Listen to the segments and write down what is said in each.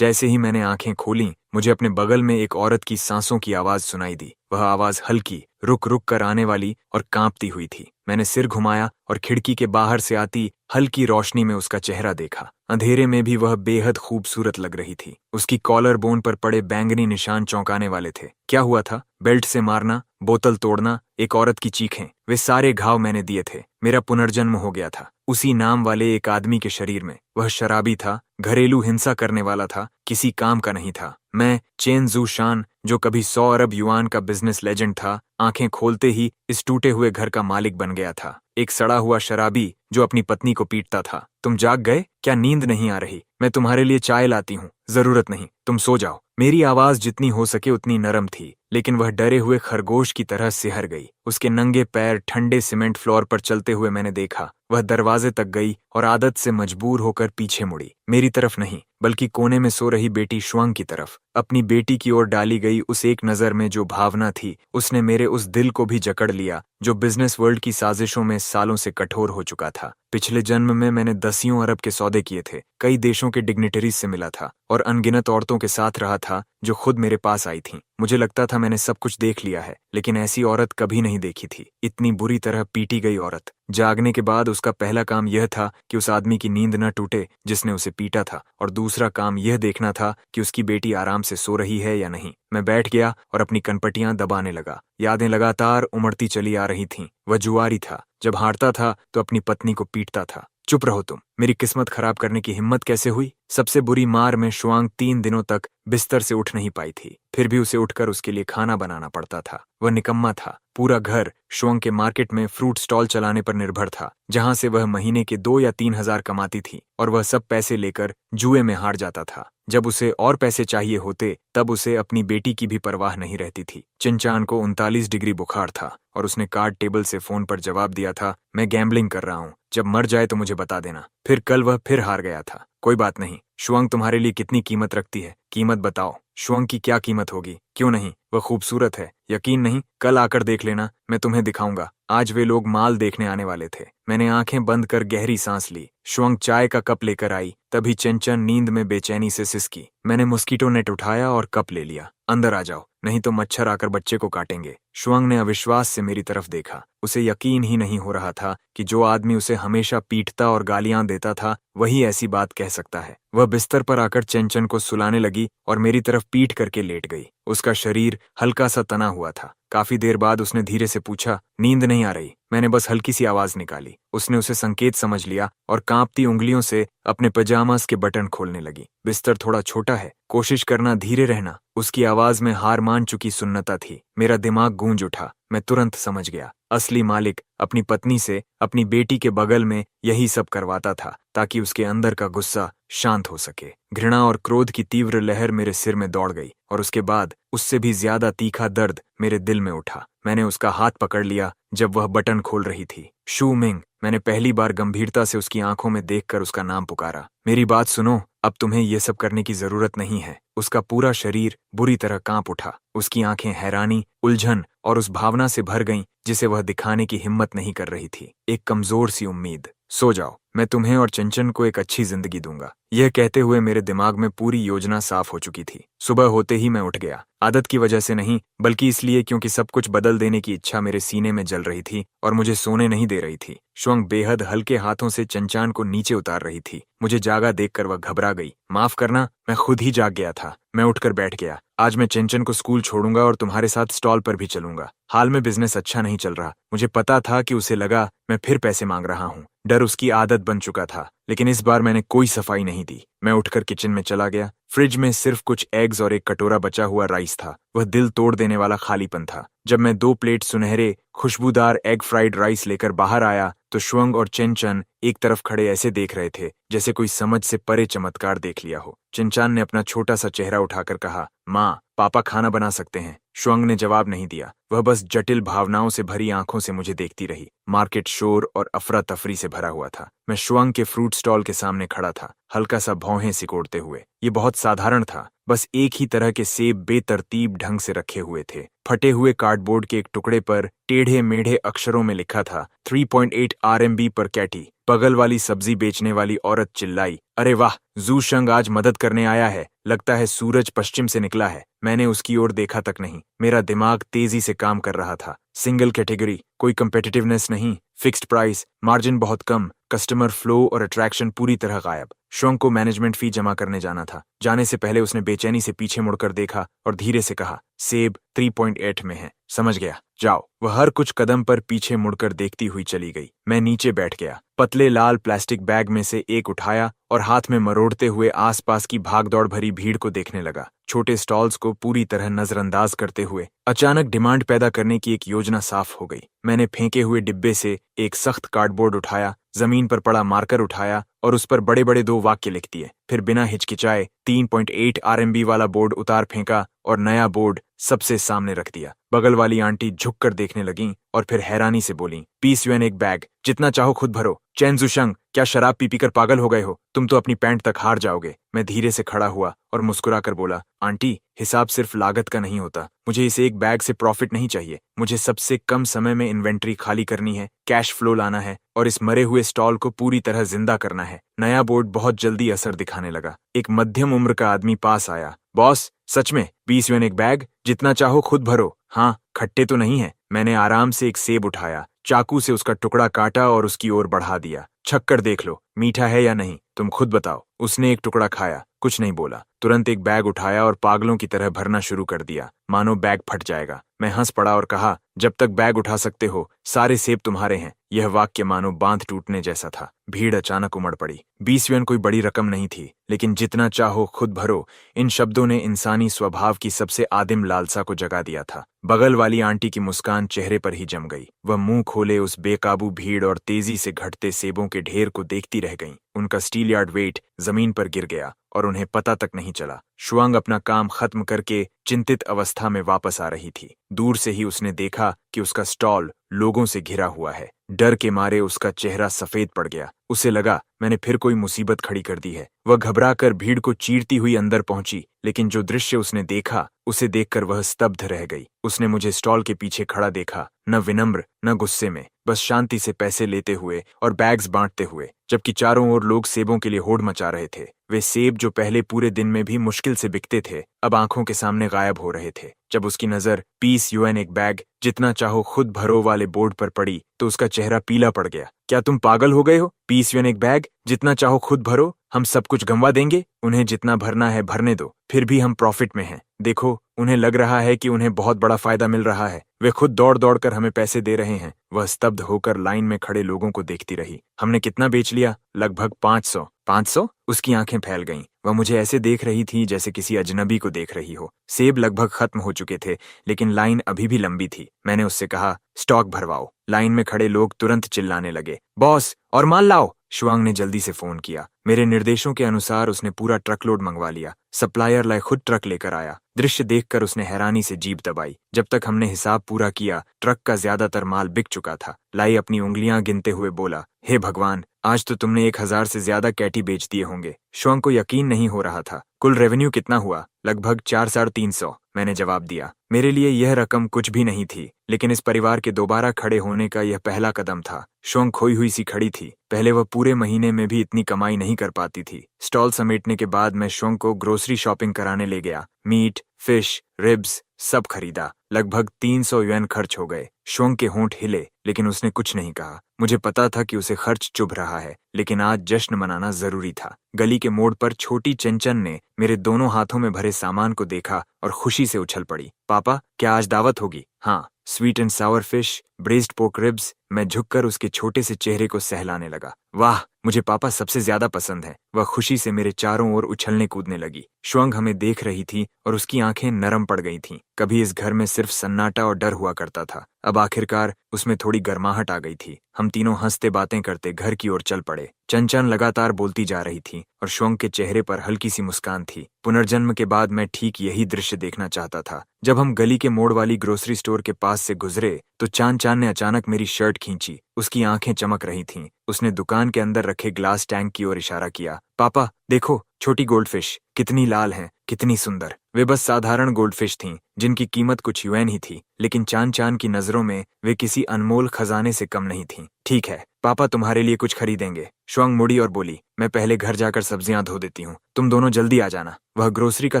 जैसे ही मैंने आंखें खोलीं, मुझे अपने बगल में एक औरत की सांसों की आवाज सुनाई दी। वह आवाज हल्की, रुक रुक कर आने वाली और कांपती हुई थी। मैंने सिर घुमाया और खिड़की के बाहर से आती हल्की रोशनी में उसका चेहरा देखा। अंधेरे में भी वह बेहद खूबसूरत लग रही थी। उसकी कॉलर बोन पर पड़े बैंगनी निशान चौंकाने वाले थे। क्या हुआ था? बेल्ट से मारना, बोतल तोड़ना, एक औरत की चीखें, वे सारे घाव मैंने दिए थे। मेरा पुनर्जन्म हो गया था उसी नाम वाले एक आदमी के शरीर में। वह शराबी था, घरेलू हिंसा करने वाला था, किसी काम का नहीं था। मैं चेन जू शान, जो कभी 100 अरब युआन का बिजनेस लेजेंड था, आंखें खोलते ही इस टूटे हुए घर का मालिक बन गया था। एक सड़ा हुआ शराबी जो अपनी पत्नी को पीटता था। तुम जाग गए? क्या नींद नहीं आ रही? मैं तुम्हारे लिए चाय लाती हूँ। जरूरत नहीं, तुम सो जाओ। मेरी आवाज जितनी हो सके उतनी नरम थी, लेकिन वह डरे हुए खरगोश की तरह सिहर गई। उसके नंगे पैर ठंडे सीमेंट फ्लोर पर चलते हुए मैंने देखा। वह दरवाजे तक गई और आदत से मजबूर होकर पीछे मुड़ी। मेरी तरफ नहीं, बल्कि कोने में सो रही बेटी शुआंग की तरफ। अपनी बेटी की ओर डाली गई उस एक नजर में जो भावना थी, उसने मेरे उस दिल को भी जकड़ लिया जो बिजनेस वर्ल्ड की साजिशों में सालों से कठोर हो चुका था। पिछले जन्म में मैंने दसियों अरब के सौदे किए थे, कई देशों के डिग्निटरीज से मिला था और अनगिनत औरतों के साथ रहा था जो खुद मेरे पास आई थीं। मुझे लगता था मैंने सब कुछ देख लिया है, लेकिन ऐसी औरत कभी नहीं देखी थी। इतनी बुरी तरह पीटी गई औरत। जागने के बाद उसका पहला काम यह था कि उस आदमी की नींद न टूटे जिसने उसे पीटा था, और दूसरा काम यह देखना था कि उसकी बेटी आराम से सो रही है या नहीं। मैं बैठ गया और अपनी कनपटियां दबाने लगा। यादें लगातार उमड़ती चली आ रही थीं। वह जुआरी था, जब हारता था तो अपनी पत्नी को पीटता था। चुप रहो तुम। मेरी किस्मत खराब करने की हिम्मत कैसे हुई? सबसे बुरी मार में शुआंग 3 दिनों तक बिस्तर से उठ नहीं पाई थी। फिर भी उसे उठकर उसके लिए खाना बनाना पड़ता था। वह निकम्मा था। पूरा घर शुआंग के मार्केट में फ्रूट स्टॉल चलाने पर निर्भर था, जहां से वह महीने के 2 या 3 हजार कमाती थी, और वह सब पैसे लेकर जुए में हार जाता था। जब उसे और पैसे चाहिए होते तब उसे अपनी बेटी की भी परवाह नहीं रहती थी। चिंचान को 39 डिग्री बुखार था और उसने कार्ड टेबल से फोन पर जवाब दिया था, मैं गैम्बलिंग कर रहा हूँ, जब मर जाए तो मुझे बता देना। फिर कल वह फिर हार गया था। कोई बात नहीं। शुआंग तुम्हारे लिए कितनी कीमत रखती है? कीमत बताओ। शुआंग की क्या कीमत होगी? क्यों नहीं, वह खूबसूरत है। यकीन नहीं? कल आकर देख लेना, मैं तुम्हें दिखाऊंगा। आज वे लोग माल देखने आने वाले थे। मैंने आंखें बंद कर गहरी सांस ली। शुआंग चाय का कप लेकर आई, तभी चंचन नींद में बेचैनी से सिसकी। मैंने मॉस्किटो नेट उठाया और कप ले लिया। अंदर आ जाओ, नहीं तो मच्छर आकर बच्चे को काटेंगे। शुआंग ने अविश्वास से मेरी तरफ देखा। उसे यकीन ही नहीं हो रहा था कि जो आदमी उसे हमेशा पीटता और गालियां देता था, वही ऐसी बात कह सकता है। वह बिस्तर पर आकर चंचन को सुलाने लगी और मेरी तरफ पीठ करके लेट गई। उसका शरीर हल्का सा तना हुआ था। काफी देर बाद उसने धीरे से पूछा, नींद नहीं आ रही? मैंने बस हल्की सी आवाज निकाली। उसने उसे संकेत समझ लिया और कांपती उंगलियों से अपने पजामास के बटन खोलने लगी। बिस्तर थोड़ा छोटा है, कोशिश करना धीरे रहना। उसकी आवाज में हार मान चुकी सुन्नता थी। मेरा दिमाग गूंज उठा। मैं तुरंत समझ गया, असली मालिक अपनी पत्नी से अपनी बेटी के बगल में यही सब करवाता था ताकि उसके अंदर का गुस्सा शांत हो सके। घृणा और क्रोध की तीव्र लहर मेरे सिर में दौड़ गई और उसके बाद उससे भी ज्यादा तीखा दर्द मेरे दिल में उठा। मैंने उसका हाथ पकड़ लिया जब वह बटन खोल रही थी। शू मिंग। मैंने पहली बार गंभीरता से उसकी आंखों में देखकर उसका नाम पुकारा। मेरी बात सुनो, अब तुम्हें ये सब करने की जरूरत नहीं है। उसका पूरा शरीर बुरी तरह कांप उठा। उसकी आंखें हैरानी, उलझन और उस भावना से भर गईं जिसे वह दिखाने की हिम्मत नहीं कर रही थी, एक कमजोर सी उम्मीद। सो जाओ, मैं तुम्हें और चंचन को एक अच्छी जिंदगी दूंगा। यह कहते हुए मेरे दिमाग में पूरी योजना साफ हो चुकी थी। सुबह होते ही मैं उठ गया, आदत की वजह से नहीं, बल्कि इसलिए क्योंकि सब कुछ बदल देने की इच्छा मेरे सीने में जल रही थी और मुझे सोने नहीं दे रही थी। शुआंग बेहद हल्के हाथों से चंचान को नीचे उतार रही थी। मुझे जागा देखकर वह घबरा गई। माफ करना, मैं खुद ही जाग गया था। मैं उठकर बैठ गया। आज मैं चंचन को स्कूल छोड़ूंगा और तुम्हारे साथ स्टॉल पर भी चलूंगा। हाल में बिजनेस अच्छा नहीं चल रहा। मुझे पता था कि उसे लगा मैं फिर पैसे मांग रहा हूँ। डर उसकी आदत बन चुका था, लेकिन इस बार मैंने कोई सफाई नहीं दी। मैं उठकर किचन में चला गया। फ्रिज में सिर्फ कुछ एग्स और एक कटोरा बचा हुआ राइस था। वह दिल तोड़ देने वाला खालीपन था। जब मैं 2 प्लेट सुनहरे खुशबूदार एग फ्राइड राइस लेकर बाहर आया तो शुआंग और चेनचन एक तरफ खड़े ऐसे देख रहे थे जैसे कोई समझ से परे चमत्कार देख लिया हो। चिंचान ने अपना छोटा सा चेहरा उठाकर कहा, माँ, पापा खाना बना सकते हैं। शुआंग ने जवाब नहीं दिया। वह बस जटिल भावनाओं से भरी आंखों से मुझे देखती रही। मार्केट शोर और अफरा तफरी से भरा हुआ था। मैं शुआंग के फ्रूट स्टॉल के सामने खड़ा था, हल्का सा भौहें सिकोड़ते हुए। ये बहुत साधारण था, बस एक ही तरह के सेब बेतरतीब ढंग से रखे हुए थे। फटे हुए कार्डबोर्ड के एक टुकड़े पर टेढ़े मेढ़े अक्षरों में लिखा था 3.8 RMB पर कैटी। बगल वाली सब्जी बेचने वाली औरत चिल्लाई, अरे वाह, जूशंग आज मदद करने आया है। लगता है सूरज पश्चिम से निकला है। मैंने उसकी ओर देखा तक नहीं। मेरा दिमाग तेजी से काम कर रहा था। सिंगल कैटेगरी, कोई कंपेटिटिवनेस नहीं, फिक्स्ड प्राइस, मार्जिन बहुत कम, कस्टमर फ्लो और अट्रैक्शन पूरी तरह गायब। शोंग को मैनेजमेंट फी जमा करने जाना था। जाने से पहले उसने बेचैनी से पीछे मुड़कर देखा और धीरे से कहा, सेब 3.8 में है। समझ गया, जाओ। वह हर कुछ कदम पर पीछे मुड़कर देखती हुई चली गई। मैं नीचे बैठ गया, पतले लाल प्लास्टिक बैग में से एक उठाया और हाथ में मरोड़ते हुए आसपास की भागदौड़ भरी भीड़ को देखने लगा। छोटे स्टॉल्स को पूरी तरह नजरअंदाज करते हुए अचानक डिमांड पैदा करने की एक योजना साफ हो गई। मैंने फेंके हुए डिब्बे से एक सख्त कार्डबोर्ड उठाया, जमीन पर पड़ा मार्कर उठाया और उस पर बड़े बड़े 2 वाक्य लिख दिए। फिर बिना हिचकिचाए 3.8 RMB वाला बोर्ड उतार फेंका और नया बोर्ड सबसे सामने रख दिया। बगल वाली आंटी झुककर देखने लगीं और फिर हैरानी से बोलीं, 20 युएन एक बैग, जितना चाहो खुद भरो। चैन जुशंग, क्या शराब पी पीकर पागल हो गए हो? तुम तो अपनी पैंट तक हार जाओगे। मैं धीरे से खड़ा हुआ और मुस्कुराकर बोला, आंटी, हिसाब सिर्फ लागत का नहीं होता। मुझे इस एक बैग से प्रॉफिट नहीं चाहिए। मुझे सबसे कम समय में इन्वेंट्री खाली करनी है, कैश फ्लो लाना है और इस मरे हुए स्टॉल को पूरी तरह जिंदा करना है। नया बोर्ड बहुत जल्दी असर दिखाने लगा। एक मध्यम उम्र का आदमी पास आया। बॉस, सच में 20 युएन एक बैग, जितना चाहो खुद भरो। हाँ, खट्टे तो नहीं है। मैंने आराम से एक सेब उठाया, चाकू से उसका टुकड़ा काटा और उसकी ओर बढ़ा दिया। छक्कर देख लो, मीठा है या नहीं, तुम खुद बताओ। उसने एक टुकड़ा खाया, कुछ नहीं बोला। तुरंत एक बैग उठाया और पागलों की तरह भरना शुरू कर दिया, मानो बैग फट जाएगा। मैं हंस पड़ा और कहा, जब तक बैग उठा सकते हो, सारे सेब तुम्हारे हैं। यह वाक्य मानो बांध टूटने जैसा था। भीड़ अचानक उमड़ पड़ी। 20 युएन कोई बड़ी रकम नहीं थी, लेकिन जितना चाहो खुद भरो, इन शब्दों ने इंसानी स्वभाव की सबसे आदिम लालसा को जगा दिया था। बगल वाली आंटी की मुस्कान चेहरे पर ही जम गई। वह मुंह खोले उस बेकाबू भीड़ और तेजी से घटते सेबों के ढेर को देखती रह गईं। उनका स्टील यार्ड वेट जमीन पर गिर गया और उन्हें पता तक नहीं चला। शुआंग अपना काम खत्म करके चिंतित अवस्था में वापस आ रही थी। दूर से ही उसने देखा कि उसका स्टॉल लोगों से घिरा हुआ है। डर के मारे उसका चेहरा सफेद पड़ गया। उसे लगा मैंने फिर कोई मुसीबत खड़ी कर दी है। वह घबराकर भीड़ को चीरती हुई अंदर पहुंची, लेकिन जो दृश्य उसने देखा, उसे देखकर वह स्तब्ध रह गई। उसने मुझे स्टॉल के पीछे खड़ा देखा, न विनम्र न गुस्से में, बस शांति से पैसे लेते हुए और बैग्स बांटते हुए, जबकि चारों ओर लोग सेबों के लिए होड़ मचा रहे थे। वे सेब जो पहले पूरे दिन में भी मुश्किल से बिकते थे, अब आंखों के सामने गायब हो रहे थे। जब उसकी नजर 20 युएन एक बैग, जितना चाहो खुद भरो वाले बोर्ड पर पड़ी, तो उसका चेहरा पीला पड़ गया। क्या तुम पागल हो गए हो? 20 युएन एक बैग, जितना चाहो खुद भरो? हम सब कुछ गंवा देंगे। उन्हें जितना भरना है भरने दो, फिर भी हम प्रॉफिट में हैं। देखो, उन्हें लग रहा है कि उन्हें बहुत बड़ा फायदा मिल रहा है। वे खुद दौड़ दौड़ कर हमें पैसे दे रहे हैं। वह स्तब्ध होकर लाइन में खड़े लोगों को देखती रही। हमने कितना बेच लिया? लगभग 500। 500? उसकी आंखें फैल गईं। वह मुझे ऐसे देख रही थी जैसे किसी अजनबी को देख रही हो। सेब लगभग खत्म हो चुके थे, लेकिन लाइन अभी भी लंबी थी। मैंने उससे कहा, स्टॉक भरवाओ। लाइन में खड़े लोग तुरंत चिल्लाने लगे, बॉस, और माल लाओ। शुआंग ने जल्दी से फोन किया। मेरे निर्देशों के अनुसार उसने पूरा ट्रकलोड मंगवा लिया। सप्लायर लाए खुद ट्रक लेकर आया। दृश्य देखकर उसने हैरानी से जीभ दबाई। जब तक हमने हिसाब पूरा किया, ट्रक का ज्यादातर माल बिक चुका था। लाई अपनी उंगलियां गिनते हुए बोला, हे भगवान, आज तो तुमने 1000 से ज्यादा कैटी बेच दिए होंगे। शुआंग को यकीन नहीं हो रहा था। कुल रेवेन्यू कितना हुआ? लगभग 400-300, मैंने जवाब दिया। मेरे लिए यह रकम कुछ भी नहीं थी, लेकिन इस परिवार के दोबारा खड़े होने का यह पहला कदम था। शुआंग खोई हुई सी खड़ी थी। पहले वह पूरे महीने में भी इतनी कमाई नहीं कर पाती थी। स्टॉल समेटने के बाद मैं शुआंग को ग्रोसरी शॉपिंग कराने ले गया। मीट, फिश, रिब्स सब खरीदा। लगभग 300 युएन खर्च हो गए। शुआंग के होंठ हिले, लेकिन उसने कुछ नहीं कहा। मुझे पता था कि उसे खर्च चुभ रहा है, लेकिन आज जश्न मनाना जरूरी था। गली के मोड़ पर छोटी चंचन ने मेरे दोनों हाथों में भरे सामान को देखा और खुशी से उछल पड़ी। पापा, क्या आज दावत होगी? हाँ, sweet and Sawar fish, braced pork ribs. मैं झुककर उसके छोटे से चेहरे को सहलाने लगा। वाह, मुझे पापा सबसे ज्यादा पसंद है। वह खुशी से मेरे चारों ओर उछलने कूदने लगी। शुआंग हमें देख रही थी और उसकी आंखें नरम पड़ गई थीं। कभी इस घर में सिर्फ सन्नाटा और डर हुआ करता था, अब आखिरकार उसमें थोड़ी गर्माहट आ गई थी। हम तीनों हंसते बातें करते घर की ओर चल पड़े। चंचन लगातार बोलती जा रही थी और शुआंग के चेहरे पर हल्की सी मुस्कान थी। पुनर्जन्म के बाद मैं ठीक यही दृश्य देखना चाहता था। जब हम गली के मोड़ वाली ग्रोसरी स्टोर के पास से गुजरे, तो चांद ने अचानक मेरी शर्ट खींची। उसकी आंखें चमक रही थीं। उसने दुकान के अंदर रखे ग्लास टैंक की ओर इशारा किया। पापा, देखो, छोटी गोल्डफिश, कितनी लाल हैं, कितनी सुंदर। वे बस साधारण गोल्डफिश थीं, जिनकी कीमत कुछ युएन ही थी, लेकिन चान चान की नजरों में वे किसी अनमोल खजाने से कम नहीं थीं। ठीक है, पापा तुम्हारे लिए कुछ खरीदेंगे। श्वांग मुड़ी और बोली, मैं पहले घर जाकर सब्जियां धो देती हूँ, तुम दोनों जल्दी आ जाना। वह ग्रोसरी का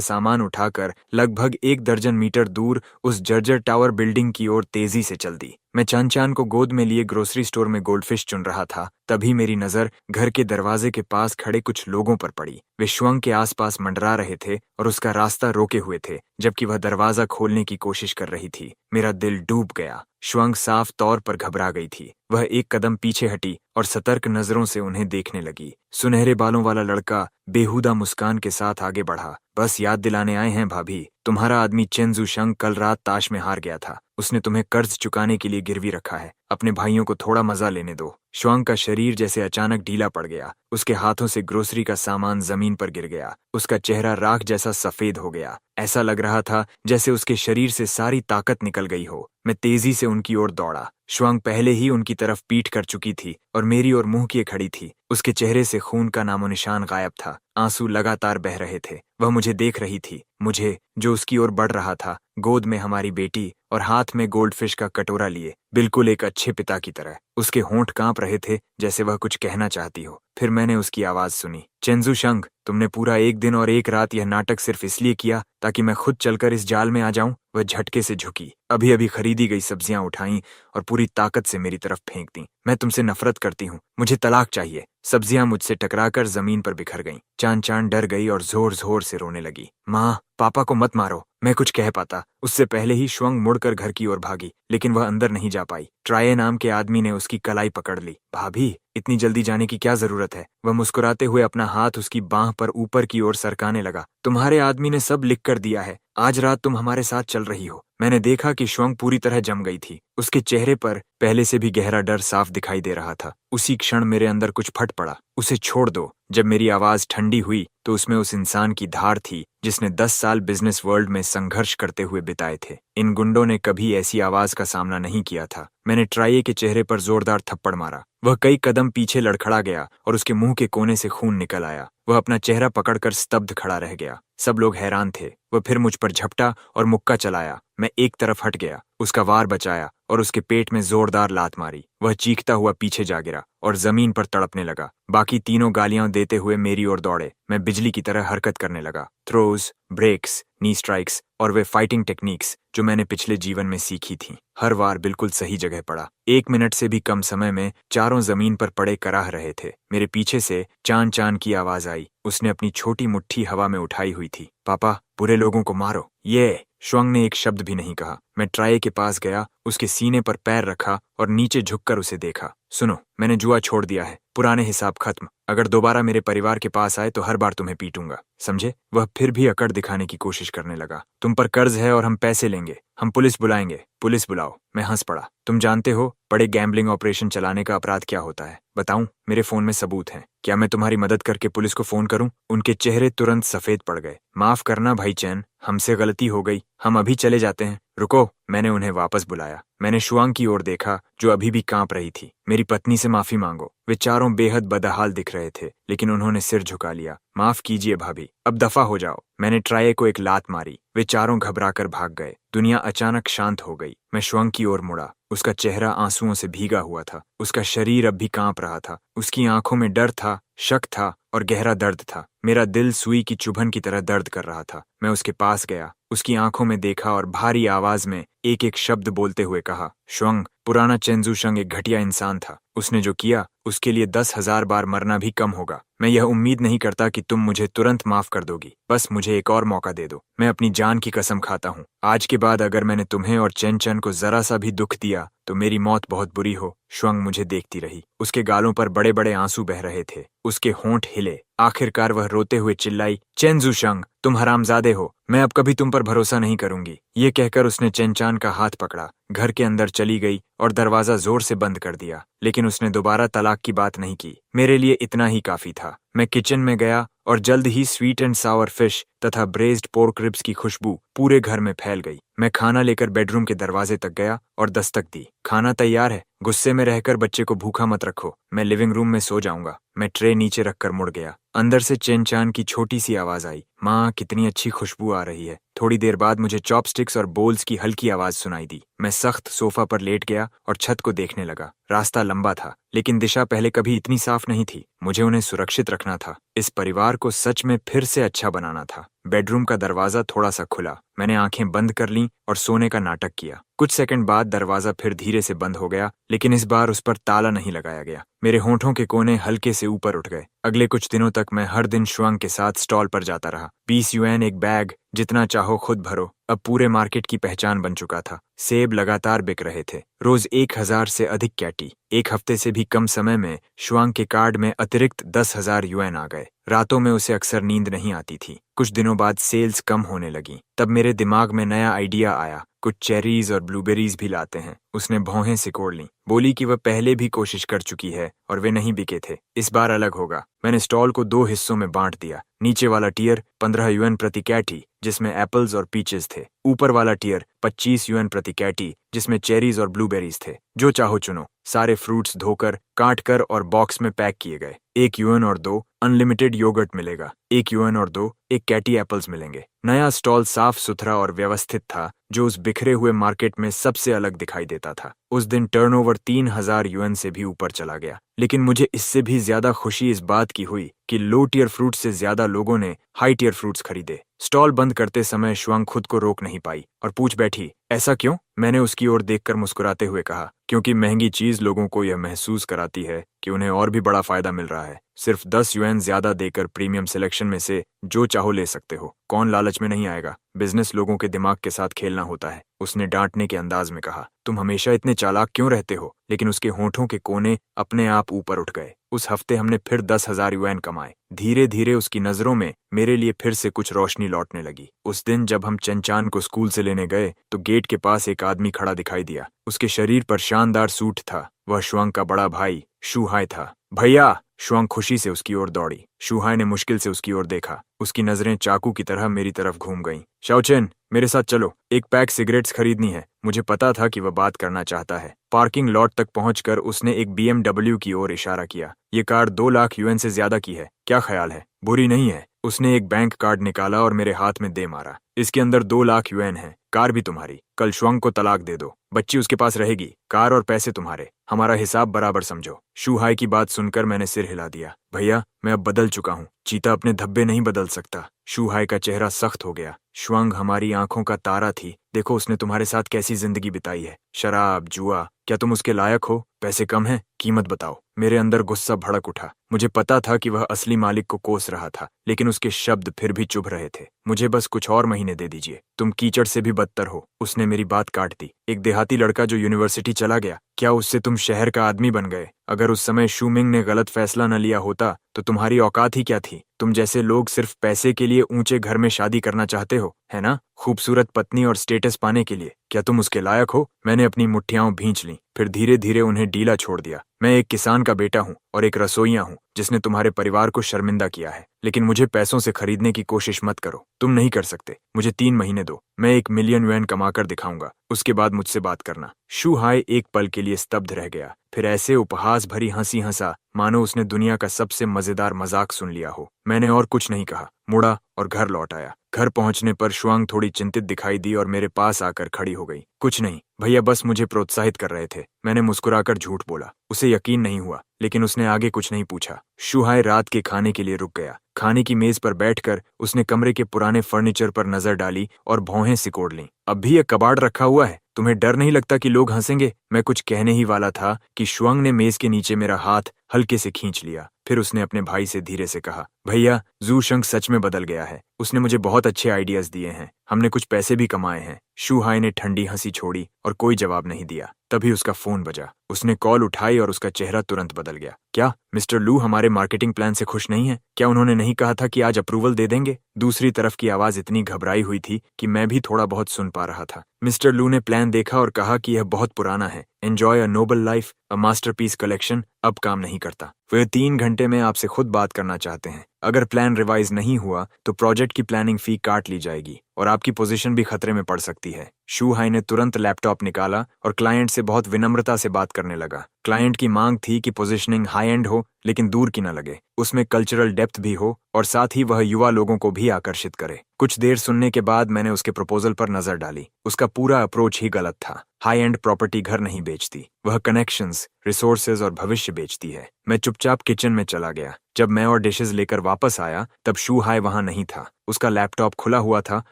सामान उठाकर लगभग 1 दर्जन मीटर दूर उस जर्जर टावर बिल्डिंग की ओर तेजी से चल दी। मैं चान चान को गोद में लिए ग्रोसरी स्टोर में गोल्डफिश चुन रहा था, तभी मेरी नजर घर के दरवाजे के पास खड़े कुछ लोगों पर पड़ी। वे श्वांग के आसपास मंडरा रहे थे और उसका रास्ता रोके हुए थे, जबकि वह दरवाजा खोलने की कोशिश कर रही थी। मेरा दिल डूब गया। श्वांग साफ तौर पर घबरा गई थी। वह एक कदम पीछे हटी और सतर्क नजरों से उन्हें देखने लगी। सुनहरे बालों वाला लड़का बेहुदा मुस्कान के साथ आगे बढ़ा। बस याद दिलाने आए हैं भाभी, तुम्हारा आदमी चेन ज़ुशंग कल रात ताश में हार गया था। उसने तुम्हें कर्ज चुकाने के लिए गिरवी रखा है। अपने भाइयों को थोड़ा मजा लेने दो। श्वांग का शरीर जैसे अचानक ढीला पड़ गया। उसके हाथों से ग्रोसरी का सामान जमीन पर गिर गया। उसका चेहरा राख जैसा सफेद हो गया। ऐसा लग रहा था जैसे उसके शरीर से सारी ताकत निकल गई हो। मैं तेजी से उनकी ओर दौड़ा। श्वांग पहले ही उनकी तरफ पीठ कर चुकी थी और मेरी ओर मुंह किए खड़ी थी। उसके चेहरे से खून का नामोनिशान गायब था। आंसू लगातार बह रहे थे। वह मुझे देख रही थी, मुझे जो उसकी ओर बढ़ रहा था, गोद में हमारी बेटी और हाथ में गोल्डफिश का कटोरा लिए, बिल्कुल एक अच्छे पिता की तरह। उसके होंठ कांप रहे थे जैसे वह कुछ कहना चाहती हो। फिर मैंने उसकी आवाज सुनी, चेन ज़ुशंग, तुमने पूरा 1 दिन और 1 रात यह नाटक सिर्फ इसलिए किया ताकि मैं खुद चलकर इस जाल में आ जाऊं? वह झटके से झुकी, अभी अभी खरीदी गई सब्जियां उठाईं और पूरी ताकत से मेरी तरफ फेंक दी। मैं तुमसे नफरत करती हूँ, मुझे तलाक चाहिए। सब्जियां मुझसे टकराकर जमीन पर बिखर गईं। चान चान डर गई और जोर जोर से रोने लगी। माँ, पापा को मत मारो। मैं कुछ कह पाता उससे पहले ही श्वांग मुड़कर घर की ओर भागी, लेकिन वह अंदर नहीं जा पाई। ट्राये नाम के आदमी ने उसकी कलाई पकड़ ली। भाभी, इतनी जल्दी जाने की क्या जरूरत है? वह मुस्कुराते हुए अपना हाथ उसकी बांह पर ऊपर की ओर सरकाने लगा। तुम्हारे आदमी ने सब लिख कर दिया है। आज रात तुम हमारे साथ चल रही हो। मैंने देखा कि श्वांग पूरी तरह जम गई थी। उसके चेहरे पर पहले से भी गहरा डर साफ दिखाई दे रहा था। उसी क्षण मेरे अंदर कुछ फट पड़ा। उसे छोड़ दो। जब मेरी आवाज ठंडी हुई तो उसमें उस इंसान की धार थी जिसने 10 साल बिजनेस वर्ल्ड में संघर्ष करते हुए बिताए थे। इन गुंडों ने कभी ऐसी आवाज का सामना नहीं किया था। मैंने ट्राये के चेहरे पर जोरदार थप्पड़ मारा। वह कई कदम पीछे लड़खड़ा गया और उसके मुंह के कोने से खून निकल आया। वह अपना चेहरा पकड़कर स्तब्ध खड़ा रह गया। सब लोग हैरान थे। वह फिर मुझ पर झपटा और मुक्का चलाया। मैं एक तरफ हट गया, उसका वार बचाया और उसके पेट में जोरदार लात मारी। वह चीखता हुआ पीछे जा गिरा और जमीन पर तड़पने लगा। बाकी तीनों गालियां देते हुए मेरी ओर दौड़े। मैं बिजली की तरह हरकत करने लगा। थ्रोज, ब्रेक्स, नी स्ट्राइक्स और वे फाइटिंग टेक्निक्स जो मैंने पिछले जीवन में सीखी थीं, हर वार बिल्कुल सही जगह पड़ा। 1 मिनट से भी कम समय में चारों जमीन पर पड़े कराह रहे थे। मेरे पीछे से चान चान की आवाज आई। उसने अपनी छोटी मुट्ठी हवा में उठाई हुई थी। पापा, बुरे लोगों को मारो। ये श्वांग ने एक शब्द भी नहीं कहा। मैं ट्राये के पास गया, उसके सीने पर पैर रखा और नीचे झुककर उसे देखा। सुनो, मैंने जुआ छोड़ दिया है। पुराने हिसाब खत्म। अगर दोबारा मेरे परिवार के पास आए तो हर बार तुम्हें पीटूंगा, समझे? वह फिर भी अकड़ दिखाने की कोशिश करने लगा। तुम पर कर्ज है और हम पैसे लेंगे। हम पुलिस बुलाएंगे। पुलिस बुलाओ। मैं हंस पड़ा। तुम जानते हो बड़े गैम्बलिंग ऑपरेशन चलाने का अपराध क्या होता है? बताऊं? मेरे फोन में सबूत हैं। क्या मैं तुम्हारी मदद करके पुलिस को फोन करूं? उनके चेहरे तुरंत सफेद पड़ गए। माफ करना भाई चैन, हमसे गलती हो गई। हम अभी चले जाते हैं। रुको, मैंने उन्हें वापस बुलाया। मैंने श्वांग की ओर देखा जो अभी भी कांप रही थी। मेरी पत्नी से माफी मांगो। वे चारों बेहद बदहाल दिख रहे थे, लेकिन उन्होंने सिर झुका लिया। माफ कीजिए भाभी, अब दफा हो जाओ। मैंने ट्राये को एक लात मारी। वे चारों घबराकर भाग गए। दुनिया अचानक शांत हो गई। मैं श्वांग की ओर मुड़ा। उसका चेहरा आंसुओं से भीगा हुआ था। उसका शरीर अब भी कांप रहा था। उसकी आंखों में डर था, शक था और गहरा दर्द था। मेरा दिल सुई की चुभन की तरह दर्द कर रहा था। मैं उसके पास गया, उसकी आंखों में देखा और भारी आवाज में एक एक शब्द बोलते हुए कहा, श्वांग, पुराना चेन ज़ुशंग एक घटिया इंसान था। उसने जो किया उसके लिए 10,000 बार मरना भी कम होगा। मैं यह उम्मीद नहीं करता कि तुम मुझे तुरंत माफ कर दोगी। बस मुझे एक और मौका दे दो। मैं अपनी जान की कसम खाता हूँ, आज के बाद अगर मैंने तुम्हें और चेन चन को जरा सा भी दुख दिया तो मेरी मौत बहुत बुरी हो। श्वांग मुझे देखती रही। उसके गालों पर बड़े बड़े आंसू बह रहे थे। उसके होंठ हिले। आखिरकार वह रोते हुए चिल्लाई, चेन ज़ुशंग, तुम हरामजादे हो। मैं अब कभी तुम पर भरोसा नहीं करूंगी। ये कहकर उसने चेनचान का हाथ पकड़ा, घर के अंदर चली गई और दरवाजा जोर से बंद कर दिया। लेकिन उसने दोबारा तलाक की बात नहीं की। मेरे लिए इतना ही काफी था। मैं किचन में गया और जल्द ही स्वीट एंड सावर फिश तथा ब्रेज्ड पोर्क रिब्स की खुशबू पूरे घर में फैल गई। मैं खाना लेकर बेडरूम के दरवाजे तक गया और दस्तक दी। खाना तैयार है, गुस्से में रहकर बच्चे को भूखा मत रखो, मैं लिविंग रूम में सो जाऊंगा। मैं ट्रे नीचे रखकर मुड़ गया। अंदर से चेन चान की छोटी सी आवाज आई, माँ कितनी अच्छी खुशबू आ रही है। थोड़ी देर बाद मुझे चॉपस्टिक्स और बोल्स की हल्की आवाज सुनाई दी। मैं सख्त सोफा पर लेट गया और छत को देखने लगा। रास्ता लंबा था, लेकिन दिशा पहले कभी इतनी साफ नहीं थी। मुझे उन्हें सुरक्षित रखना था, इस परिवार को सच में फिर से अच्छा बनाना था। बेडरूम का दरवाजा थोड़ा सा खुला। मैंने आंखें बंद कर लीं और सोने का नाटक किया। कुछ सेकंड बाद दरवाजा फिर धीरे से बंद हो गया, लेकिन इस बार उस पर ताला नहीं लगाया गया। मेरे होंठों के कोने हल्के से ऊपर उठ गए। अगले कुछ दिनों तक मैं हर दिन शुआंग के साथ स्टॉल पर जाता रहा। 20 युएन एक बैग, जितना चाहो खुद भरो। अब पूरे मार्केट की पहचान बन चुका था। सेब लगातार बिक रहे थे, रोज 1000 से अधिक कैटी। एक हफ्ते से भी कम समय में शुआंग के कार्ड में अतिरिक्त 10,000 युएन आ गए। रातों में उसे अक्सर नींद नहीं आती थी। कुछ दिनों बाद सेल्स कम होने लगी। तब मेरे दिमाग में नया आइडिया आया, कुछ चेरीज और ब्लूबेरीज भी लाते हैं। उसने भौहें सिकोड़ लीं, बोली कि वह पहले भी कोशिश कर चुकी है और वे नहीं बिके थे। इस बार अलग होगा। मैंने स्टॉल को 2 हिस्सों में बांट दिया। नीचे वाला टियर 15 युएन प्रति कैटी, जिसमें एप्पल्स और पीचेस थे। ऊपर वाला टियर 25 युएन प्रति कैटी, जिसमें चेरीज और ब्लूबेरीज थे। जो चाहो चुनो। सारे फ्रूट्स धोकर, काट कर और बॉक्स में पैक किए गए। 1 युएन और 2 अनलिमिटेड योगर्ट मिलेगा। 1 युएन और 2 एक कैटी एप्पल्स मिलेंगे। नया स्टॉल साफ सुथरा और व्यवस्थित था, जो उस बिखरे हुए मार्केट में सबसे अलग दिखाई देता था। उस दिन टर्नओवर 3000 युएन से भी ऊपर चला गया। लेकिन मुझे इससे भी ज्यादा खुशी इस बात की हुई कि लो टियर फ्रूट्स से ज्यादा लोगों ने हाई टियर फ्रूट्स खरीदे। स्टॉल बंद करते समय शुआंग खुद को रोक नहीं पाई और पूछ बैठी, ऐसा क्यों? मैंने उसकी ओर देखकर मुस्कुराते हुए कहा, क्योंकि महंगी चीज लोगों को यह महसूस कराती है कि उन्हें और भी बड़ा फायदा मिल रहा है। सिर्फ 10 युएन ज्यादा देकर प्रीमियम सिलेक्शन में से जो चाहो ले सकते हो। कौन लालच में नहीं आएगा? बिजनेस लोगों के दिमाग के साथ खेलना होता है। उसने डांटने के अंदाज में कहा, तुम हमेशा इतने चालाक क्यों रहते हो? लेकिन उसके होंठों के कोने अपने आप ऊपर उठ गए। उस हफ्ते हमने फिर 10,000 युएन कमाए। धीरे धीरे उसकी नजरों में मेरे लिए फिर से कुछ रोशनी लौटने लगी। उस दिन जब हम चंचान को स्कूल से लेने गए तो गेट के पास एक आदमी खड़ा दिखाई दिया। उसके शरीर पर शानदार सूट था। वह शुआंग का बड़ा भाई शूहाई था। भैया! शुआंग खुशी से उसकी ओर दौड़ी। शूहाई ने मुश्किल से उसकी ओर देखा। उसकी नजरें चाकू की तरह मेरी तरफ घूम गईं। शाओचेन, मेरे साथ चलो, एक पैक सिगरेट्स खरीदनी है। मुझे पता था कि वह बात करना चाहता है। पार्किंग लॉट तक पहुंचकर उसने एक BMW की ओर इशारा किया। ये कार 2 लाख युएन से ज्यादा की है, क्या ख्याल है? बुरी नहीं है। उसने एक बैंक कार्ड निकाला और मेरे हाथ में दे मारा। इसके अंदर 2 लाख युएन है। कार भी तुम्हारी। कल शुआंग को तलाक दे दो, बच्ची उसके पास रहेगी। कार और पैसे तुम्हारे। हमारा हिसाब बराबर समझो। शूहाई की बात सुनकर मैंने सिर हिला दिया। भैया, मैं अब बदल चुका हूँ। चीता अपने धब्बे नहीं बदल सकता। शूहाई का चेहरा सख्त हो गया। शुआंग हमारी आंखों का तारा थी। देखो उसने तुम्हारे साथ कैसी जिंदगी बिताई है। शराब, जुआ, क्या तुम उसके लायक हो? पैसे कम हैं, कीमत बताओ। मेरे अंदर गुस्सा भड़क उठा। मुझे पता था कि वह असली मालिक को कोस रहा था, लेकिन उसके शब्द फिर भी चुभ रहे थे। मुझे बस कुछ और महीने दे दीजिए। तुम कीचड़ से भी बदतर हो। उसने मेरी बात काट दी। एक देहाती लड़का जो यूनिवर्सिटी चला गया, क्या उससे तुम शहर का आदमी बन गए? अगर उस समय शूमिंग ने गलत फैसला न लिया होता तो तुम्हारी औकात ही क्या थी? तुम जैसे लोग सिर्फ पैसे के लिए ऊंचे घर में शादी करना चाहते हो, है ना? खूबसूरत पत्नी और स्टेटस पाने के लिए। क्या तुम उसके लायक हो? मैंने अपनी मुट्ठियां भींच लीं, फिर धीरे धीरे उन्हें ढीला छोड़ दिया। मैं एक किसान का बेटा हूँ और एक रसोइया हूँ जिसने तुम्हारे परिवार को शर्मिंदा किया है। लेकिन मुझे पैसों से खरीदने की कोशिश मत करो। तुम नहीं कर सकते। मुझे 3 महीने दो। मैं 1 मिलियन युएन कमाकर दिखाऊंगा। उसके बाद मुझसे बात करना। शूहाई एक पल के लिए स्तब्ध रह गया, फिर ऐसे उपहास भरी हंसी हंसा मानो उसने दुनिया का सबसे मजेदार मजाक सुन लिया हो। मैंने और कुछ नहीं कहा, मुड़ा और घर लौट आया। घर पहुंचने पर शुआंग थोड़ी चिंतित दिखाई दी और मेरे पास आकर खड़ी हो गई। कुछ नहीं भैया, बस मुझे प्रोत्साहित कर रहे थे। मैंने मुस्कुराकर झूठ बोला। उसे यकीन नहीं हुआ, लेकिन उसने आगे कुछ नहीं पूछा। शूहाई रात के खाने के लिए रुक गया। खाने की मेज पर बैठकर उसने कमरे के पुराने फर्नीचर पर नजर डाली और भौहें सिकोड़ लीं। अब भी यह कबाड़ रखा हुआ है? तुम्हें डर नहीं लगता कि लोग हंसेंगे? मैं कुछ कहने ही वाला था कि शुआंग ने मेज के नीचे मेरा हाथ हल्के से खींच लिया। फिर उसने अपने भाई से धीरे से कहा, भैया, जू शंग सच में बदल गया है। उसने मुझे बहुत अच्छे आइडियाज दिए हैं। हमने कुछ पैसे भी कमाए हैं। शूहाई ने ठंडी हंसी छोड़ी और कोई जवाब नहीं दिया। तभी उसका फोन बजा। उसने कॉल उठाई और उसका चेहरा तुरंत बदल गया। क्या मिस्टर लू हमारे मार्केटिंग प्लान से खुश नहीं है? क्या उन्होंने नहीं कहा था कि आज अप्रूवल दे देंगे? दूसरी तरफ की आवाज इतनी घबराई हुई थी कि मैं भी थोड़ा बहुत सुन पा रहा था। मिस्टर लू ने प्लान देखा और कहा कि यह बहुत पुराना है। Enjoy a Nobel life, a masterpiece collection अब काम नहीं करता। वे 3 घंटे में आपसे खुद बात करना चाहते हैं। अगर प्लान रिवाइज नहीं हुआ तो प्रोजेक्ट की प्लानिंग फी काट ली जाएगी और आपकी पोजीशन भी खतरे में पड़ सकती है। शू हाई ने तुरंत लैपटॉप निकाला और क्लाइंट से बहुत विनम्रता से बात करने लगा। क्लाइंट की मांग थी कि पोजीशनिंग हाई एंड हो लेकिन दूर की न लगे, उसमें कल्चरल डेप्थ भी हो और साथ ही वह युवा लोगों को भी आकर्षित करे। कुछ देर सुनने के बाद मैंने उसके प्रपोजल पर नजर डाली। उसका पूरा अप्रोच ही गलत था। हाई एंड प्रॉपर्टी घर नहीं बेचती, वह कनेक्शंस, रिसोर्सेज और भविष्य बेचती है। मैं चुपचाप किचन में चला गया। जब मैं और डिशेस लेकर वापस आया तब शू हाई वहां नहीं था। उसका लैपटॉप खुला हुआ था